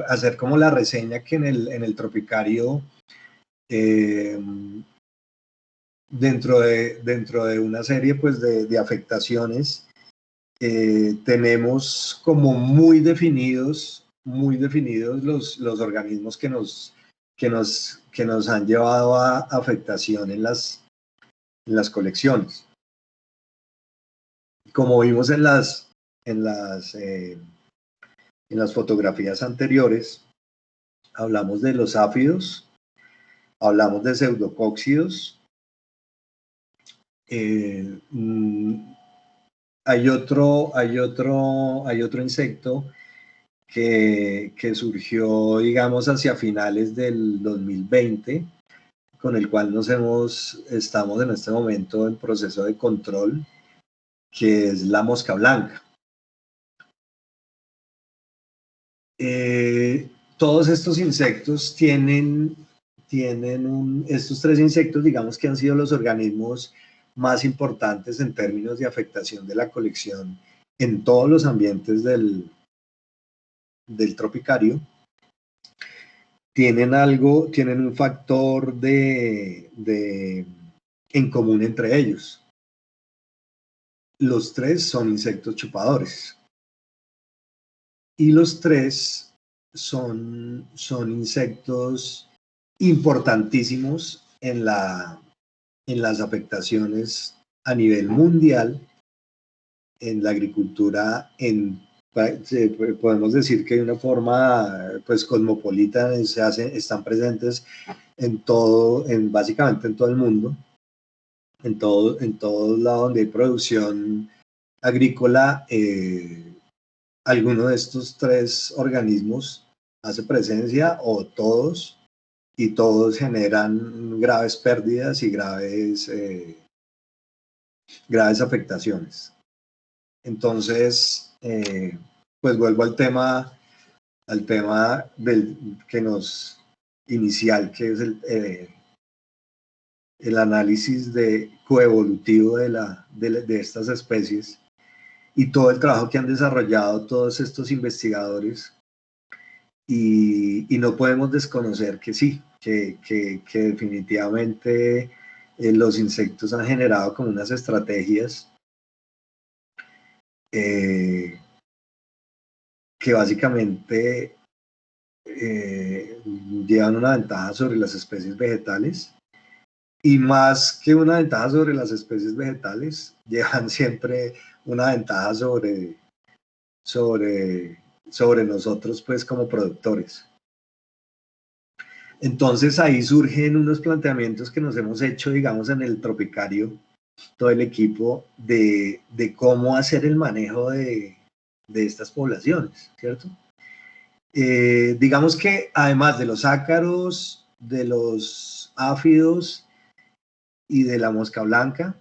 hacer como la reseña que en el tropicario, dentro de una serie, pues, de afectaciones, tenemos como muy definidos los organismos que nos han llevado a afectación en las colecciones. Como vimos en las fotografías anteriores, hablamos de los áfidos, hablamos de pseudocócidos, hay otro insecto que surgió, digamos, hacia finales del 2020, con el cual estamos en este momento en proceso de control, que es la mosca blanca. Todos estos insectos estos tres insectos, digamos que han sido los organismos más importantes en términos de afectación de la colección en todos los ambientes del tropicario. Tienen un factor en común entre ellos. Los tres son insectos chupadores. Y los tres son insectos importantísimos en las afectaciones a nivel mundial en la agricultura. Podemos decir que de una forma pues cosmopolita están presentes básicamente en todo el mundo, en todos lados donde hay producción agrícola. alguno de estos tres organismos hace presencia o todos, y todos generan graves pérdidas y graves afectaciones. Entonces, pues vuelvo al tema que nos inicial, que es el análisis coevolutivo de estas especies y todo el trabajo que han desarrollado todos estos investigadores, y no podemos desconocer que sí, que definitivamente los insectos han generado como unas estrategias que básicamente llevan una ventaja sobre las especies vegetales, y más que una ventaja sobre las especies vegetales, llevan siempre una ventaja sobre nosotros, pues, como productores. Entonces ahí surgen unos planteamientos que nos hemos hecho, digamos, en el Tropicario, todo el equipo, de cómo hacer el manejo de estas poblaciones, ¿cierto? Digamos que además de los ácaros, de los áfidos y de la mosca blanca,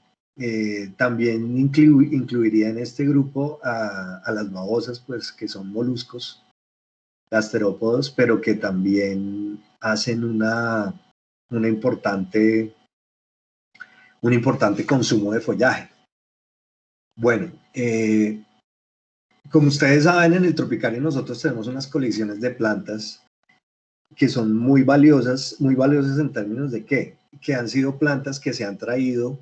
también incluiría en este grupo a las babosas, pues, que son moluscos, gasterópodos, pero que también hacen un importante consumo de follaje. Bueno, como ustedes saben, en el Tropicario nosotros tenemos unas colecciones de plantas que son muy valiosas en términos de ¿qué? Que han sido plantas que se han traído,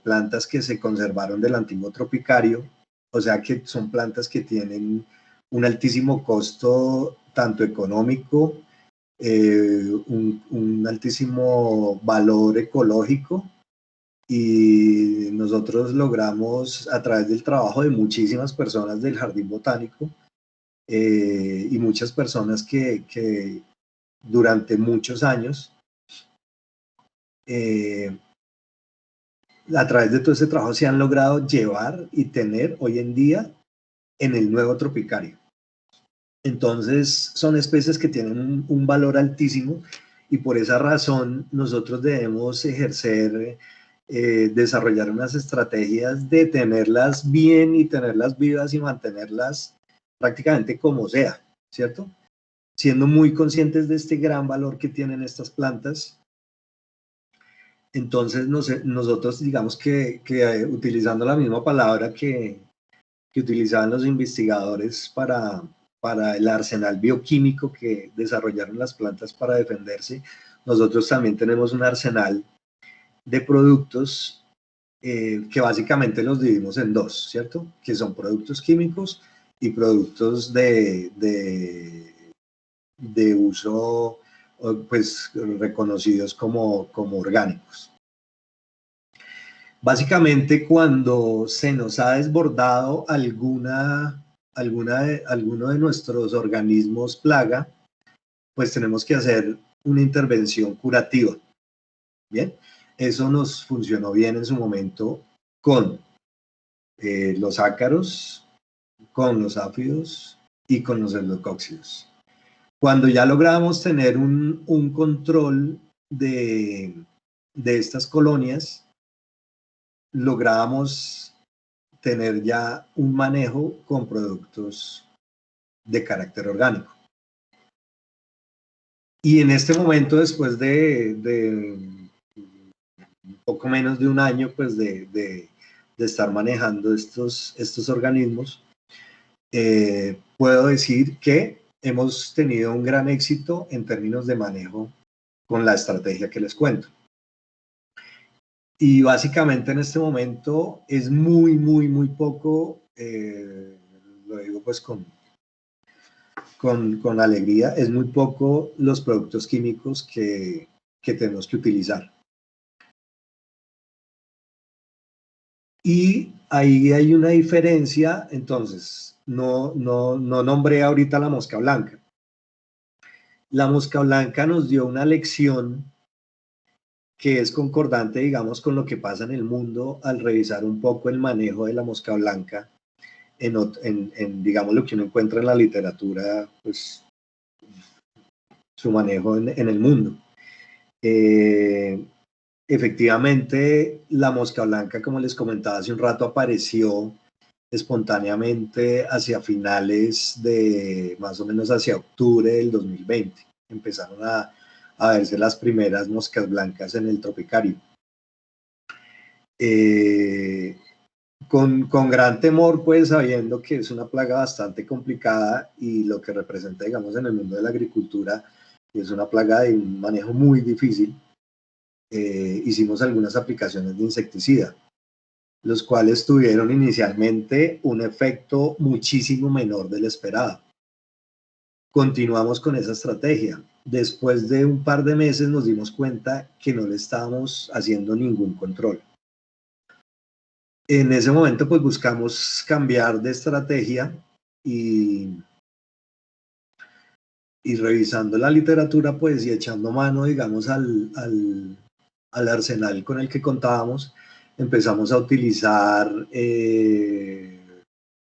plantas que se conservaron del antiguo Tropicario, o sea que son plantas que tienen un altísimo costo tanto económico, un altísimo valor ecológico, y nosotros logramos, a través del trabajo de muchísimas personas del Jardín Botánico y muchas personas que durante muchos años, a través de todo ese trabajo se han logrado llevar y tener hoy en día en el nuevo Tropicario. Entonces son especies que tienen un valor altísimo, y por esa razón nosotros debemos ejercer, desarrollar unas estrategias de tenerlas bien y tenerlas vivas y mantenerlas prácticamente como sea, ¿cierto? Siendo muy conscientes de este gran valor que tienen estas plantas. Entonces nosotros, digamos que utilizando la misma palabra que utilizaban los investigadores para el arsenal bioquímico que desarrollaron las plantas para defenderse, nosotros también tenemos un arsenal de productos que básicamente los dividimos en dos, ¿cierto? Que son productos químicos y productos de uso, pues, reconocidos como orgánicos. Básicamente, cuando se nos ha desbordado alguno de nuestros organismos plaga, pues tenemos que hacer una intervención curativa. Bien, eso nos funcionó bien en su momento con los ácaros, con los áfidos y con los endocóxidos. Cuando ya logramos tener un control de estas colonias, logramos tener ya un manejo con productos de carácter orgánico. Y en este momento, después de un poco menos de un año, pues de estar manejando estos organismos, puedo decir que hemos tenido un gran éxito en términos de manejo con la estrategia que les cuento. Y básicamente en este momento es muy poco, lo digo pues con alegría, es muy poco los productos químicos que tenemos que utilizar. Y ahí hay una diferencia. Entonces, no nombré ahorita la mosca blanca. La mosca blanca nos dio una lección que es concordante, digamos, con lo que pasa en el mundo al revisar un poco el manejo de la mosca blanca digamos, lo que uno encuentra en la literatura, pues su manejo en el mundo. Efectivamente, la mosca blanca, como les comentaba hace un rato, apareció espontáneamente hacia finales de, más o menos hacia octubre del 2020. Empezaron a verse las primeras moscas blancas en el tropicario. Con gran temor, pues sabiendo que es una plaga bastante complicada y lo que representa, digamos, en el mundo de la agricultura, es una plaga de un manejo muy difícil, hicimos algunas aplicaciones de insecticida, los cuales tuvieron inicialmente un efecto muchísimo menor del esperado. Continuamos con esa estrategia. Después de un par de meses nos dimos cuenta que no le estábamos haciendo ningún control. En ese momento pues buscamos cambiar de estrategia y revisando la literatura pues y echando mano, digamos, al arsenal con el que contábamos, empezamos a utilizar,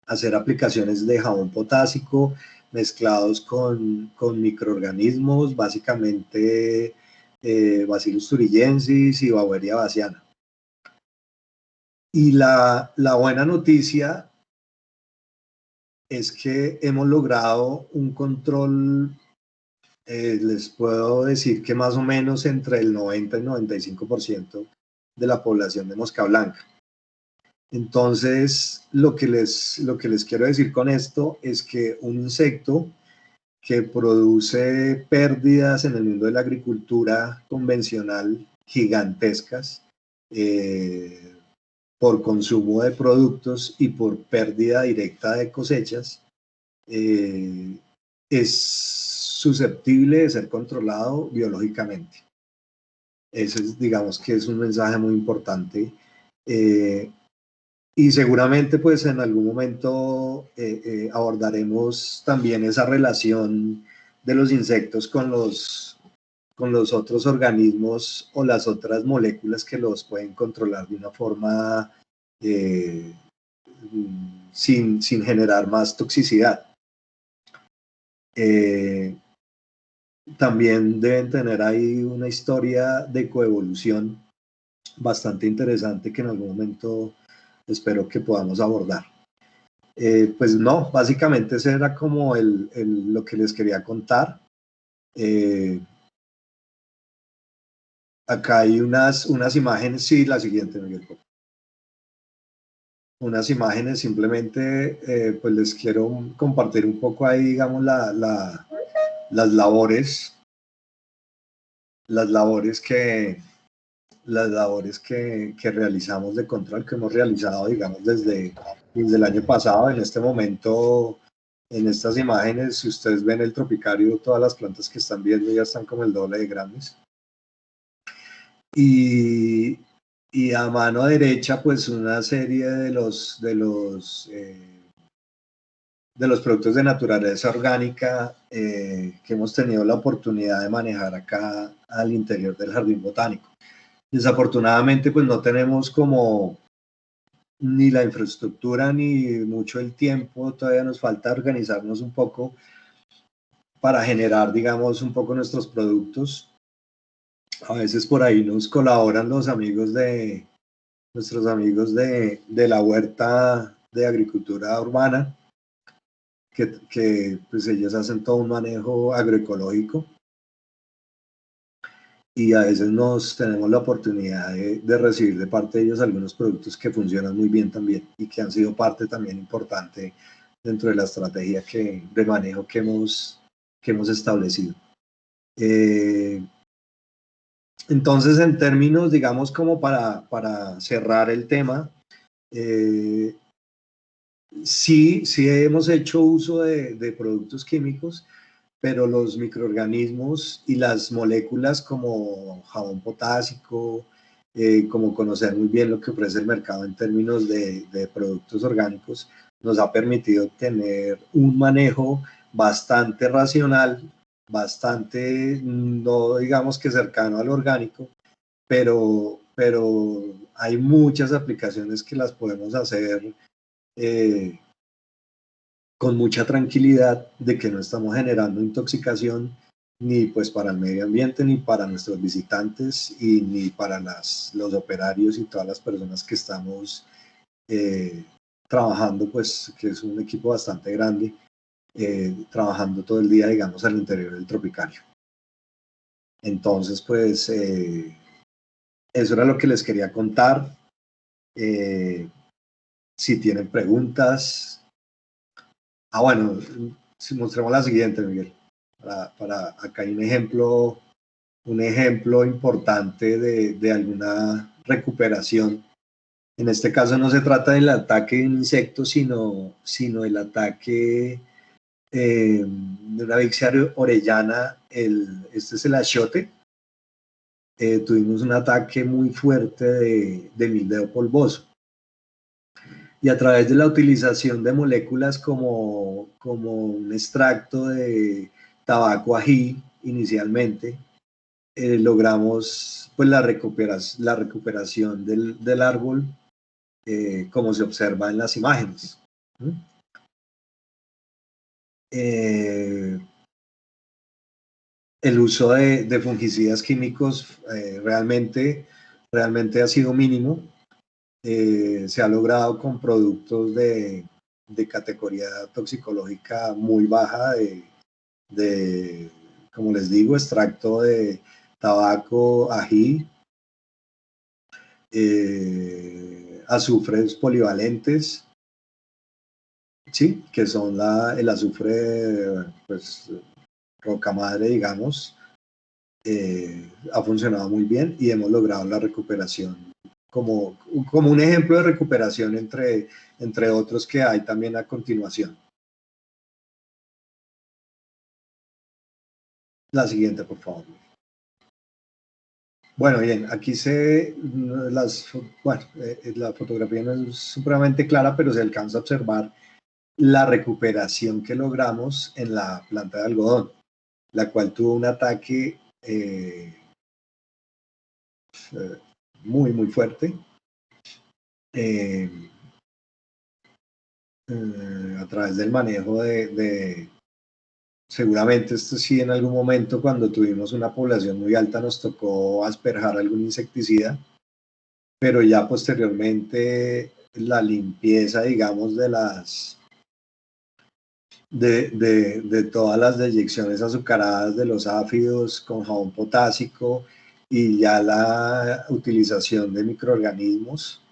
hacer aplicaciones de jabón potásico mezclados con microorganismos, básicamente Bacillus thuringiensis y Beauveria bassiana. Y la buena noticia es que hemos logrado un control, les puedo decir que más o menos entre el 90 y 95% de la población de mosca blanca. Entonces, lo que les quiero decir con esto es que un insecto que produce pérdidas en el mundo de la agricultura convencional gigantescas, por consumo de productos y por pérdida directa de cosechas, es susceptible de ser controlado biológicamente. Ese es, digamos que es un mensaje muy importante. Y seguramente pues en algún momento abordaremos también esa relación de los insectos con los otros organismos o las otras moléculas que los pueden controlar de una forma sin generar más toxicidad. También deben tener ahí una historia de coevolución bastante interesante que en algún momento espero que podamos abordar. Pues no, básicamente ese era como lo que les quería contar. Acá hay unas imágenes, sí, la siguiente, Miguel. Unas imágenes, simplemente pues les quiero compartir un poco ahí, digamos, las labores que realizamos de control, que hemos realizado, digamos, desde el año pasado. En este momento, en estas imágenes, si ustedes ven el tropicario, todas las plantas que están viendo ya están como el doble de grandes. Y a mano derecha, pues una serie de los productos de naturaleza orgánica que hemos tenido la oportunidad de manejar acá al interior del jardín botánico. Desafortunadamente, pues no tenemos como ni la infraestructura ni mucho el tiempo, todavía nos falta organizarnos un poco para generar, digamos, un poco nuestros productos. A veces por ahí nos colaboran nuestros amigos de la huerta de agricultura urbana, que pues ellos hacen todo un manejo agroecológico y a veces tenemos la oportunidad de recibir de parte de ellos algunos productos que funcionan muy bien también y que han sido parte también importante dentro de la estrategia de manejo que hemos establecido. Entonces, en términos, digamos, como para cerrar el tema, sí hemos hecho uso de productos químicos, pero los microorganismos y las moléculas como jabón potásico, como conocer muy bien lo que ofrece el mercado en términos de productos orgánicos, nos ha permitido tener un manejo bastante racional, bastante, no digamos que cercano al orgánico, pero hay muchas aplicaciones que las podemos hacer con mucha tranquilidad de que no estamos generando intoxicación ni pues para el medio ambiente, ni para nuestros visitantes, y ni para los operarios y todas las personas que estamos trabajando, pues que es un equipo bastante grande, trabajando todo el día, digamos, al interior del Tropicario. Entonces, pues, eso era lo que les quería contar. Si tienen preguntas. Bueno, si mostremos la siguiente, Miguel. Acá hay un ejemplo importante de alguna recuperación. En este caso no se trata del ataque de un insecto, sino el ataque de una Vixia orellana. Este es el achiote. Tuvimos un ataque muy fuerte de mildeо polvoso. Y a través de la utilización de moléculas como un extracto de tabaco ají inicialmente, logramos pues la recuperación del árbol, como se observa en las imágenes. El uso de fungicidas químicos realmente ha sido mínimo. Se ha logrado con productos de categoría toxicológica muy baja, como les digo, extracto de tabaco, ají, azufres polivalentes, ¿sí? Que son el azufre, pues, roca madre, digamos. Ha funcionado muy bien y hemos logrado la recuperación como un ejemplo de recuperación entre otros que hay también a continuación. La siguiente, por favor. Bueno, bien, aquí la fotografía no es supremamente clara, pero se alcanza a observar la recuperación que logramos en la planta de algodón, la cual tuvo un ataque muy, muy fuerte. A través del manejo seguramente esto sí, en algún momento cuando tuvimos una población muy alta nos tocó asperjar algún insecticida, pero ya posteriormente la limpieza, digamos, de todas las deyecciones azucaradas de los áfidos con jabón potásico, y ya la utilización de microorganismos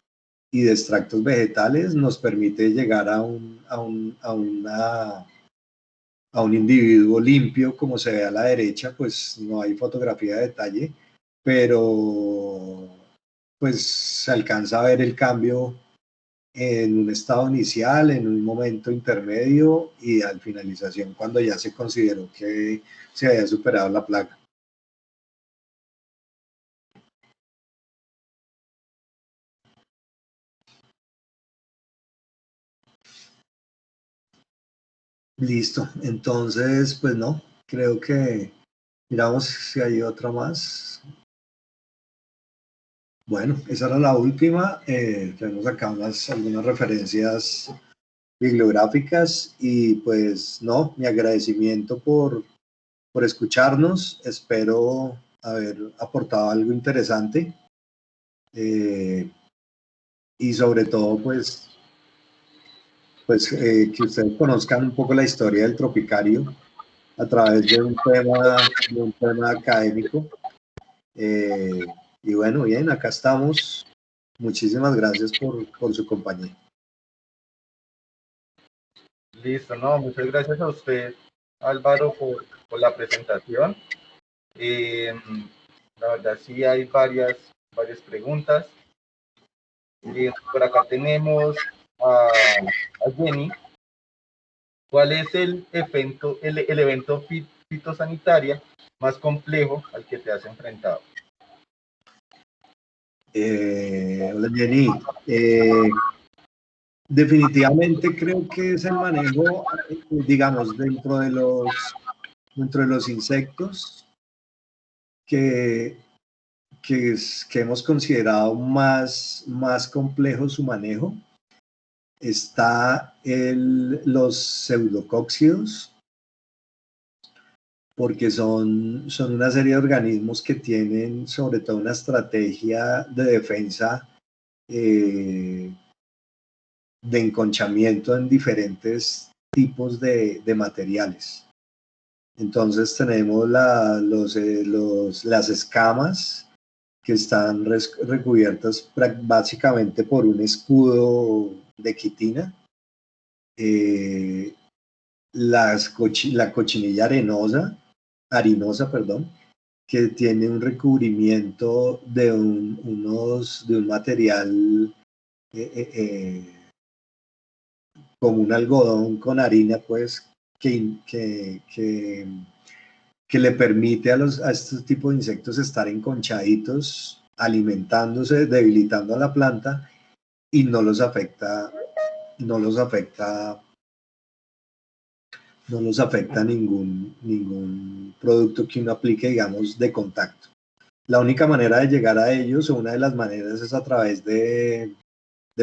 y de extractos vegetales nos permite llegar a un individuo limpio, como se ve a la derecha. Pues no hay fotografía de detalle, pero pues se alcanza a ver el cambio en un estado inicial, en un momento intermedio y al finalización, cuando ya se consideró que se había superado la plaga. Listo, entonces pues no, creo que miramos si hay otra más. Bueno, esa era la última. Tenemos acá algunas referencias bibliográficas y pues no, mi agradecimiento por escucharnos. Espero haber aportado algo interesante, y sobre todo pues que ustedes conozcan un poco la historia del Tropicario a través de un tema académico. Y bueno, bien, acá estamos. Muchísimas gracias por su compañía. Listo, no, muchas gracias a usted, Álvaro, por la presentación. La verdad sí hay varias preguntas. Por acá tenemos a Jenny. ¿Cuál es el evento fitosanitario más complejo al que te has enfrentado? Hola, Jenny. Definitivamente creo que es el manejo, digamos, dentro de los insectos que hemos considerado más complejo su manejo. Está los pseudocóccidos, porque son una serie de organismos que tienen sobre todo una estrategia de defensa de enconchamiento en diferentes tipos de materiales. Entonces tenemos las escamas que están recubiertas básicamente por un escudo de quitina. La cochinilla harinosa, que tiene un recubrimiento de un material como un algodón con harina, pues, que le permite a estos tipos de insectos estar enconchaditos, alimentándose, debilitando a la planta, y no los afecta ningún producto que uno aplique, digamos, de contacto. La única manera de llegar a ellos, o una de las maneras, es a través de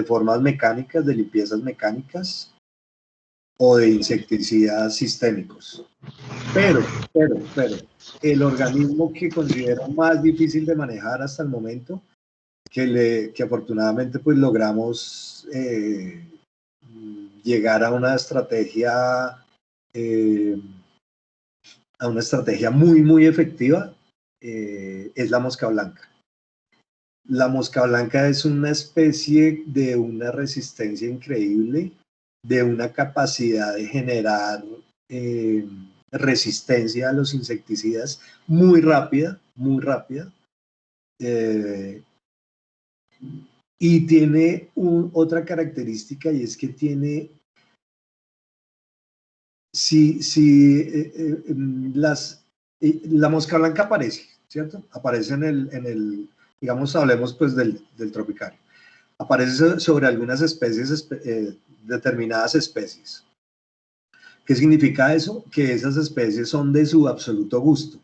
formas mecánicas, de limpiezas mecánicas o de insecticidas sistémicos. Pero, el organismo que considero más difícil de manejar hasta el momento, que afortunadamente pues logramos llegar a una estrategia muy, muy efectiva, es la mosca blanca. La mosca blanca es una especie de una resistencia increíble, de una capacidad de generar resistencia a los insecticidas muy rápida, y tiene otra característica, y es que tiene, la mosca blanca aparece, ¿cierto? Aparece en el digamos, hablemos pues del tropicario. Aparece sobre algunas especies, determinadas especies. ¿Qué significa eso? Que esas especies son de su absoluto gusto.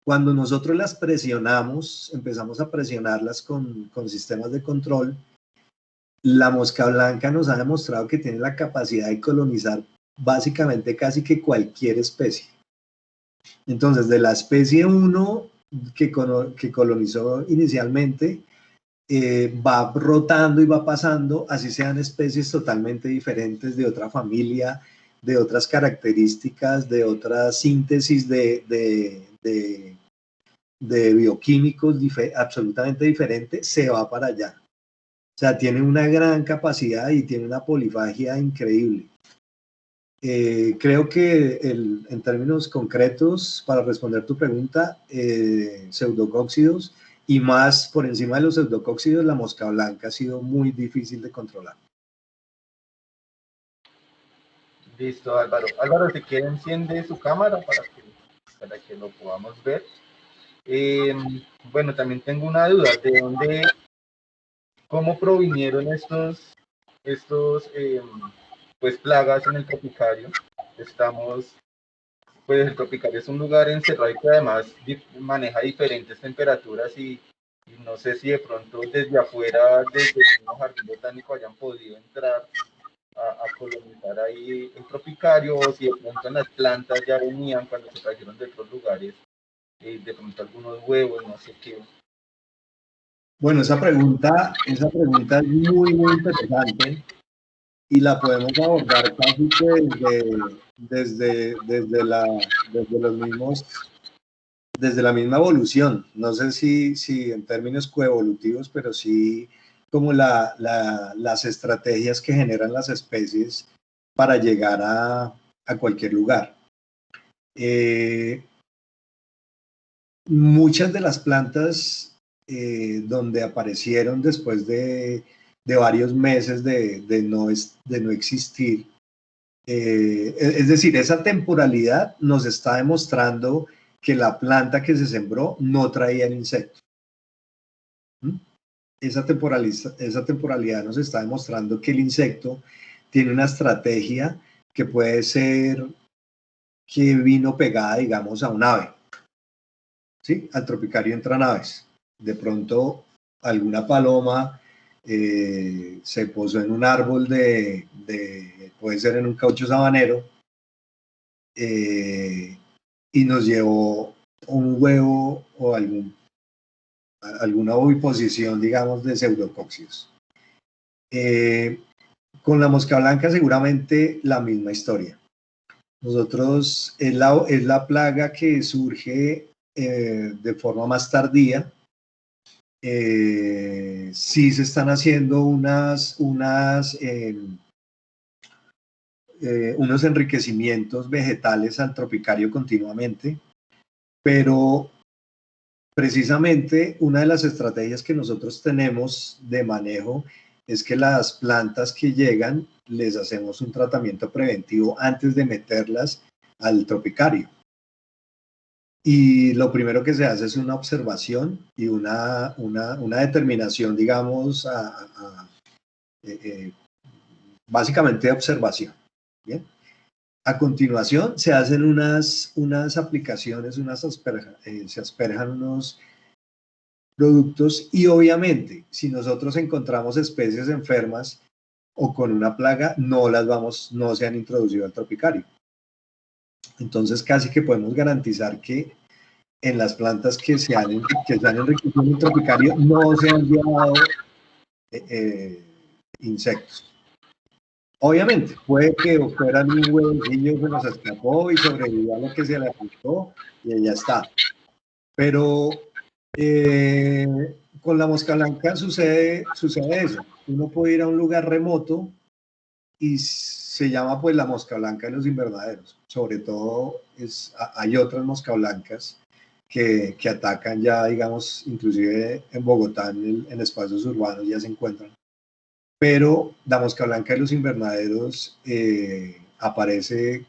Cuando nosotros las presionamos, empezamos a presionarlas con sistemas de control, la mosca blanca nos ha demostrado que tiene la capacidad de colonizar básicamente casi que cualquier especie. Entonces, de la especie 1 que colonizó inicialmente, va rotando y va pasando, así sean especies totalmente diferentes, de otra familia, de otras características, de otra síntesis de bioquímicos absolutamente diferente, se va para allá. O sea, tiene una gran capacidad y tiene una polifagia increíble. Creo que en términos concretos, para responder tu pregunta, pseudocóccidos, y más por encima de los pseudocóccidos, la mosca blanca ha sido muy difícil de controlar. Listo, Álvaro. Álvaro, si quiere, enciende su cámara para que lo podamos ver. Bueno, también tengo una duda. ¿Cómo provinieron estos pues plagas en el tropicario? Pues el tropicario es un lugar encerrado y que además maneja diferentes temperaturas y no sé si de pronto desde afuera, desde el jardín botánico, hayan podido entrar a colonizar ahí el tropicario, o si de pronto en las plantas ya venían cuando se trajeron de otros lugares, de pronto algunos huevos, no sé qué. Bueno, esa pregunta es muy, muy interesante, y la podemos abordar casi que desde la misma evolución. No sé si en términos coevolutivos, pero sí como las estrategias que generan las especies para llegar a cualquier lugar. Muchas de las plantas donde aparecieron después de varios meses de no existir, es decir, esa temporalidad nos está demostrando que la planta que se sembró no traía el insecto. Esa temporalidad nos está demostrando que el insecto tiene una estrategia que puede ser que vino pegada, digamos, a un ave. ¿Sí? Al tropicario entran aves. De pronto, alguna paloma se posó en un árbol puede ser en un caucho sabanero, y nos llevó un huevo o alguna oviposición, digamos, de pseudococcius. Con la mosca blanca seguramente la misma historia. Nosotros es la plaga que surge de forma más tardía. Sí se están haciendo unos enriquecimientos vegetales al tropicario continuamente, pero precisamente una de las estrategias que nosotros tenemos de manejo es que las plantas que llegan les hacemos un tratamiento preventivo antes de meterlas al tropicario. Y lo primero que se hace es una observación y una determinación, digamos, básicamente observación. ¿Bien? A continuación se hacen unas aplicaciones, se asperjan unos productos y obviamente si nosotros encontramos especies enfermas o con una plaga, no se han introducido al tropicario. Entonces casi que podemos garantizar que en las plantas que se han enriquecido en el tropicario no se han llevado insectos. Obviamente, puede que fueran un huevecillo que nos escapó y sobrevivió a lo que se le ajustó y ya está. Pero con la mosca blanca sucede eso. Uno puede ir a un lugar remoto y se llama pues la mosca blanca de los invernaderos. Sobre todo hay otras mosca blancas que atacan ya, digamos, inclusive en Bogotá, en espacios urbanos ya se encuentran. Pero la mosca blanca de los invernaderos aparece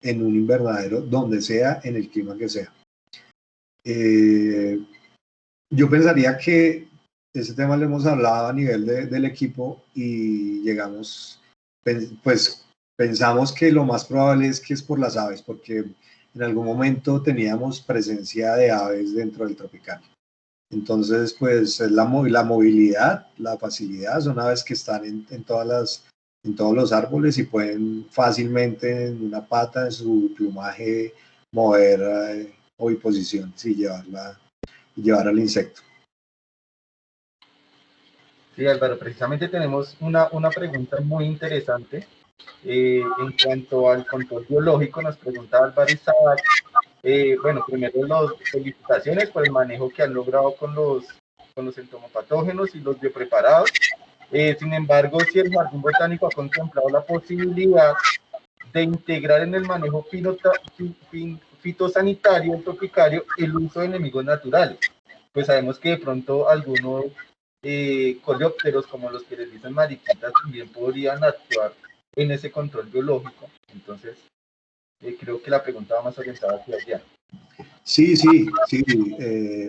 en un invernadero donde sea, en el clima que sea. Yo pensaría que ese tema lo hemos hablado a nivel del equipo y pensamos que lo más probable es que es por las aves, porque en algún momento teníamos presencia de aves dentro del tropical. Entonces, pues la movilidad, la facilidad, son aves que están en todos los árboles y pueden fácilmente en una pata de su plumaje mover oviposición y llevar al insecto. Sí, Álvaro, precisamente tenemos una pregunta muy interesante en cuanto al control biológico. Nos pregunta Álvaro Isaac. Bueno, primero felicitaciones por el manejo que han logrado con los entomopatógenos y los biopreparados. Sin embargo, si el jardín botánico ha contemplado la posibilidad de integrar en el manejo fitosanitario tropicario el uso de enemigos naturales, pues sabemos que de pronto algunos coleópteros, como los que les dicen mariquitas, también podrían actuar en ese control biológico. Entonces, creo que la pregunta va más orientada hacia allá. Sí,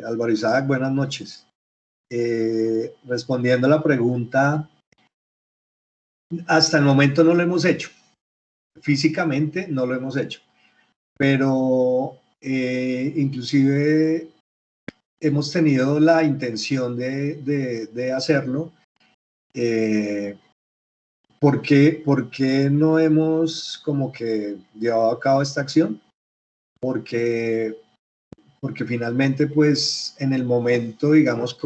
Álvaro Isaac, buenas noches. Respondiendo a la pregunta, hasta el momento no lo hemos hecho. Físicamente no lo hemos hecho, pero inclusive hemos tenido la intención de hacerlo. ¿Por qué no hemos como que llevado a cabo esta acción? Porque finalmente, pues, en el momento, digamos,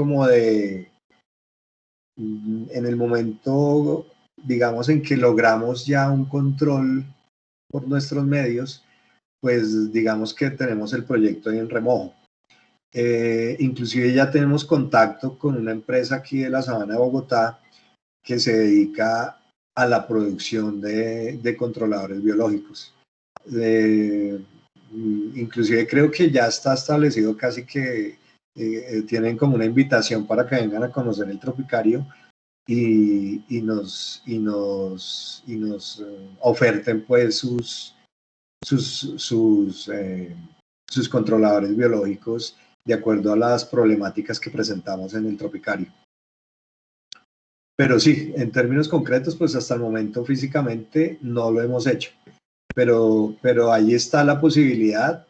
en el momento, digamos, en que logramos ya un control por nuestros medios, pues, digamos que tenemos el proyecto ahí en remojo. Inclusive ya tenemos contacto con una empresa aquí de la Sabana de Bogotá que se dedica a la producción de controladores biológicos. Inclusive creo que ya está establecido casi que tienen como una invitación para que vengan a conocer el tropicario y nos oferten pues sus controladores biológicos de acuerdo a las problemáticas que presentamos en el tropicario. Pero sí, en términos concretos, pues hasta el momento físicamente no lo hemos hecho. Pero ahí está la posibilidad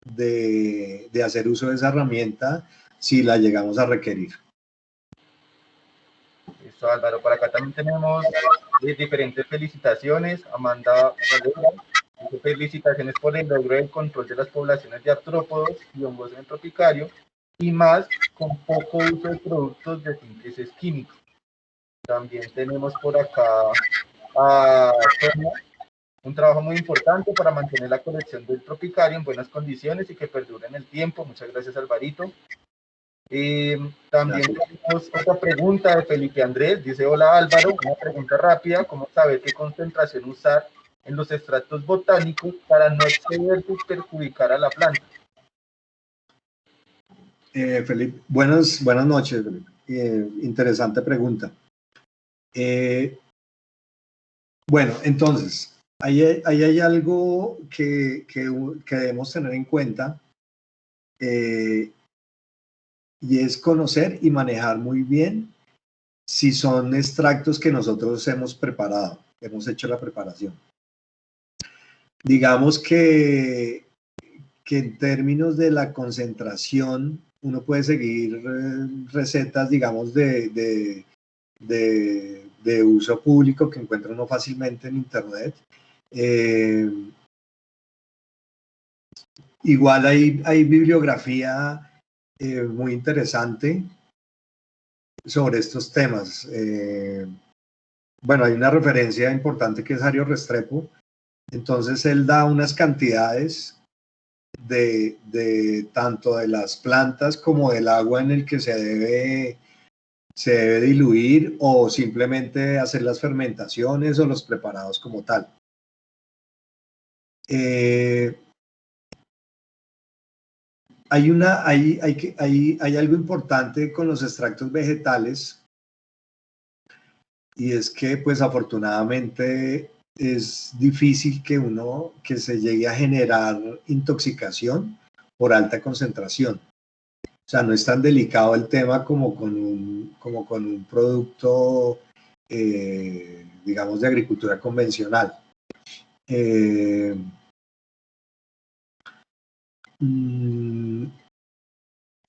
de hacer uso de esa herramienta si la llegamos a requerir. Listo, Álvaro. Por acá también tenemos diferentes felicitaciones. Amanda Valera dice: felicitaciones por el logro del control de las poblaciones de artrópodos y hongos en el tropicario, y más con poco uso de productos de síntesis químicos. También tenemos por acá a Sonia: un trabajo muy importante para mantener la colección del tropicario en buenas condiciones y que perdure en el tiempo. Muchas gracias, Alvarito. También tenemos otra pregunta de Felipe Andrés. Dice: hola Álvaro, una pregunta rápida: ¿cómo saber qué concentración usar en los extractos botánicos para no excederse y perjudicar a la planta? Felipe, buenas noches, Felipe. Interesante pregunta. Bueno, entonces, ahí hay algo que debemos tener en cuenta, y es conocer y manejar muy bien si son extractos que nosotros hemos preparado, hemos hecho la preparación. Digamos que en términos de la concentración, uno puede seguir recetas, digamos, de uso público que encuentra uno fácilmente en internet. Igual hay bibliografía muy interesante sobre estos temas. Bueno, hay una referencia importante que es Ario Restrepo. Entonces él da unas cantidades de tanto de las plantas como del agua en el que se debe diluir, o simplemente hacer las fermentaciones o los preparados como tal. Hay algo importante con los extractos vegetales, y es que pues afortunadamente es difícil que se llegue a generar intoxicación por alta concentración. O sea, no es tan delicado el tema como con un producto, digamos, de agricultura convencional.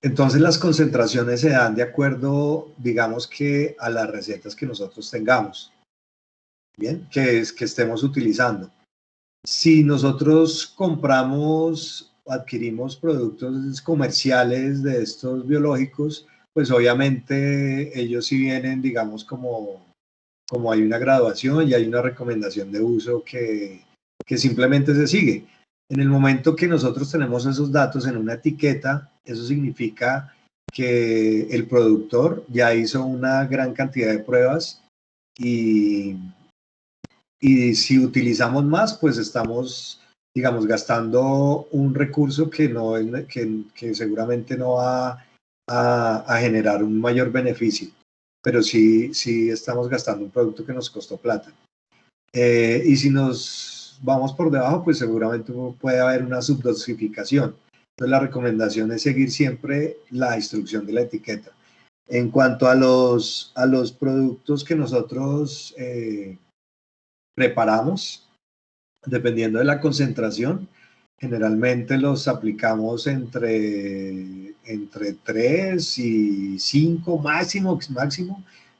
Entonces las concentraciones se dan de acuerdo, digamos, que a las recetas que nosotros tengamos, bien, que estemos utilizando. Si nosotros adquirimos productos comerciales de estos biológicos, pues obviamente ellos sí vienen, digamos, como hay una graduación y hay una recomendación de uso que simplemente se sigue. En el momento que nosotros tenemos esos datos en una etiqueta, eso significa que el productor ya hizo una gran cantidad de pruebas, y si utilizamos más, pues estamos, digamos, gastando un recurso que seguramente no va a generar un mayor beneficio, pero sí estamos gastando un producto que nos costó plata. Y si nos vamos por debajo, pues seguramente puede haber una subdosificación. Entonces la recomendación es seguir siempre la instrucción de la etiqueta. En cuanto a los productos que nosotros preparamos, dependiendo de la concentración, generalmente los aplicamos entre 3 y 5, máximo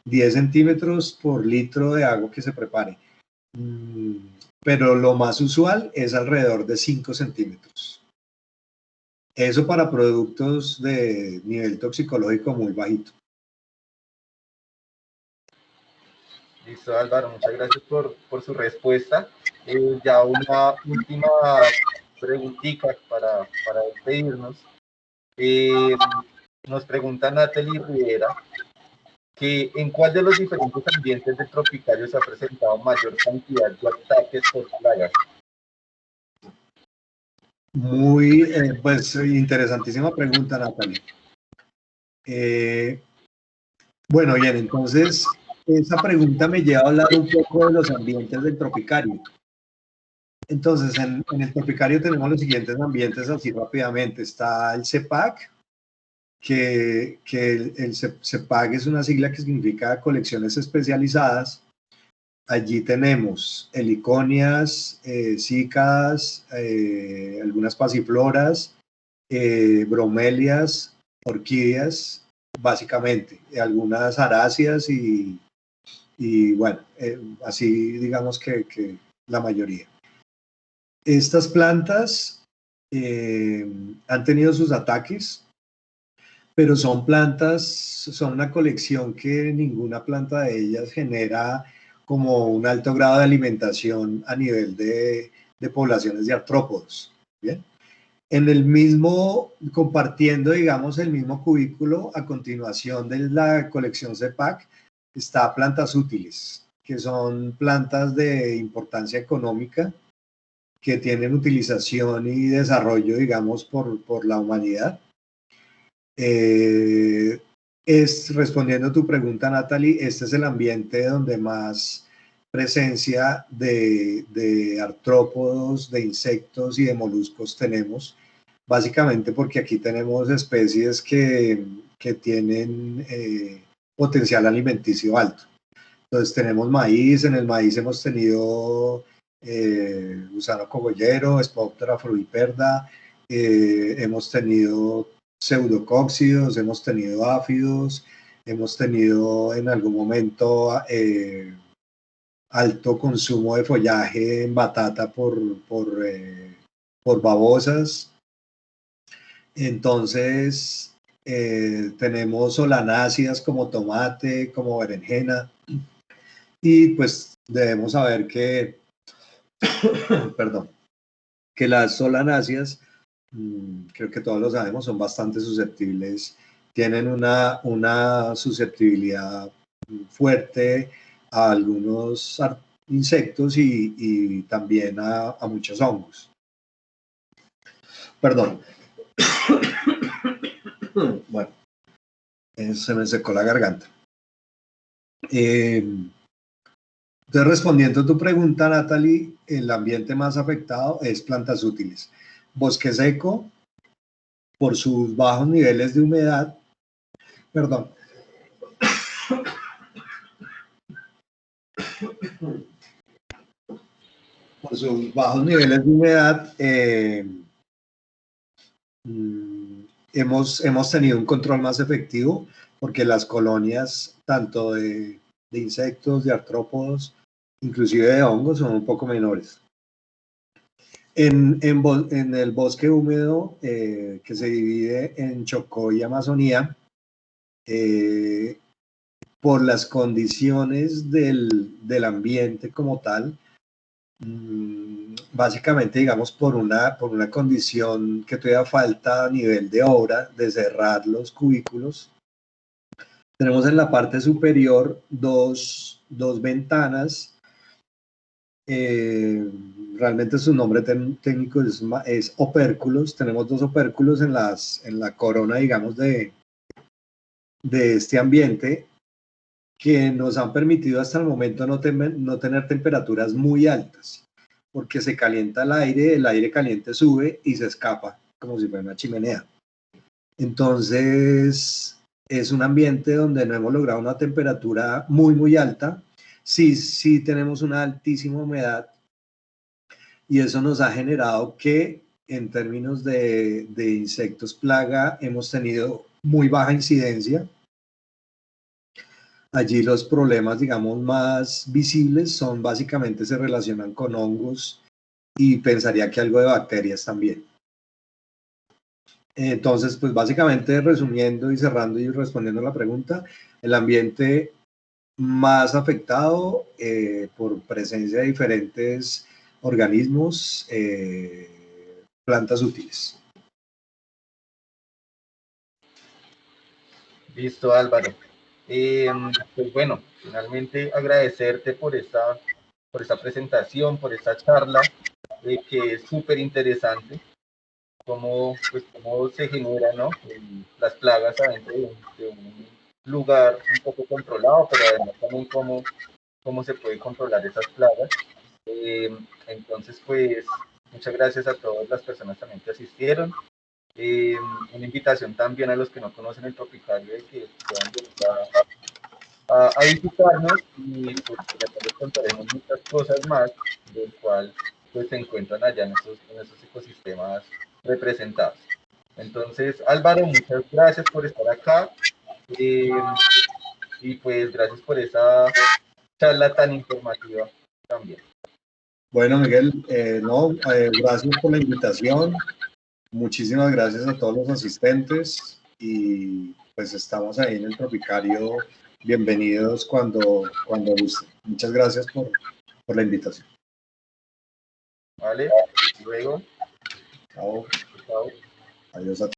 10 centímetros por litro de agua que se prepare. Pero lo más usual es alrededor de 5 centímetros. Eso para productos de nivel toxicológico muy bajito. Listo, Álvaro, muchas gracias por su respuesta. Ya una última preguntita para despedirnos. Nos pregunta Natalie Rivera que en cuál de los diferentes ambientes del tropicario se ha presentado mayor cantidad de ataques por plagas. Muy, pues interesantísima pregunta, Natalie. Bueno, bien, entonces esa pregunta me lleva a hablar un poco de los ambientes del tropicario. Entonces, en el tropicario tenemos los siguientes ambientes así rápidamente. Está el CEPAC, que el CEPAC es una sigla que significa colecciones especializadas. Allí tenemos heliconias, cícadas, algunas pasifloras, bromelias, orquídeas, básicamente, algunas aráceas y y bueno, así digamos que la mayoría. Estas plantas han tenido sus ataques, pero son plantas, son una colección que ninguna planta de ellas genera como un alto grado de alimentación a nivel de poblaciones de artrópodos. ¿Bien? En el mismo, compartiendo, digamos, el mismo cubículo, a continuación de la colección CEPAC, está plantas útiles, que son plantas de importancia económica, que tienen utilización y desarrollo, digamos, por la humanidad. Respondiendo a tu pregunta, Natalie, este es el ambiente donde más presencia de artrópodos, de insectos y de moluscos tenemos, básicamente porque aquí tenemos especies que tienen potencial alimenticio alto. Entonces tenemos maíz, en el maíz hemos tenido gusano cogollero, Sphaeroptera fruiperda, hemos tenido pseudocóccidos, hemos tenido áfidos, hemos tenido en algún momento alto consumo de follaje en batata por babosas. Entonces tenemos solanáceas como tomate, como berenjena, y pues debemos saber que, perdón, que las solanáceas, creo que todos lo sabemos, son bastante susceptibles, tienen una susceptibilidad fuerte a algunos insectos y también a muchos hongos. Perdón. Bueno, se me secó la garganta. Entonces, respondiendo a tu pregunta, Natalie, el ambiente más afectado es plantas útiles. Bosque seco, por sus bajos niveles de humedad, perdón. Por sus bajos niveles de humedad, hemos tenido un control más efectivo porque las colonias, tanto de insectos, de artrópodos, inclusive de hongos, son un poco menores. En el bosque húmedo, que se divide en Chocó y Amazonía, por las condiciones del ambiente como tal, básicamente, digamos, por una condición que todavía falta a nivel de obra, de cerrar los cubículos, tenemos en la parte superior dos ventanas. Realmente su nombre técnico es opérculos. Tenemos dos opérculos en la corona, digamos, de este ambiente, que nos han permitido hasta el momento no tener temperaturas muy altas, porque se calienta el aire caliente sube y se escapa como si fuera una chimenea. Entonces es un ambiente donde no hemos logrado una temperatura muy alta. Sí tenemos una altísima humedad, y eso nos ha generado que en términos de insectos plaga hemos tenido muy baja incidencia. Allí los problemas, digamos, más visibles son básicamente se relacionan con hongos y pensaría que algo de bacterias también. Entonces, pues básicamente resumiendo y cerrando y respondiendo a la pregunta, el ambiente más afectado por presencia de diferentes organismos, plantas útiles. Listo, Álvaro. Pues bueno, finalmente agradecerte por esta presentación, por esta charla, que es súper interesante, cómo se generan, ¿no?, las plagas adentro de un lugar un poco controlado, pero además también cómo se puede controlar esas plagas. Entonces, pues, muchas gracias a todas las personas también que asistieron. Una invitación también a los que no conocen el Tropicario de que puedan venir a visitarnos, y pues ya les contaremos muchas cosas más del cual pues se encuentran allá en esos ecosistemas representados. Entonces, Álvaro, muchas gracias por estar acá, y pues gracias por esa charla tan informativa también. Bueno, Miguel, gracias por la invitación. Muchísimas gracias a todos los asistentes y pues estamos ahí en el Tropicario. Bienvenidos cuando gusten. Muchas gracias por la invitación. Vale, luego. Chao. Chao. Adiós a todos.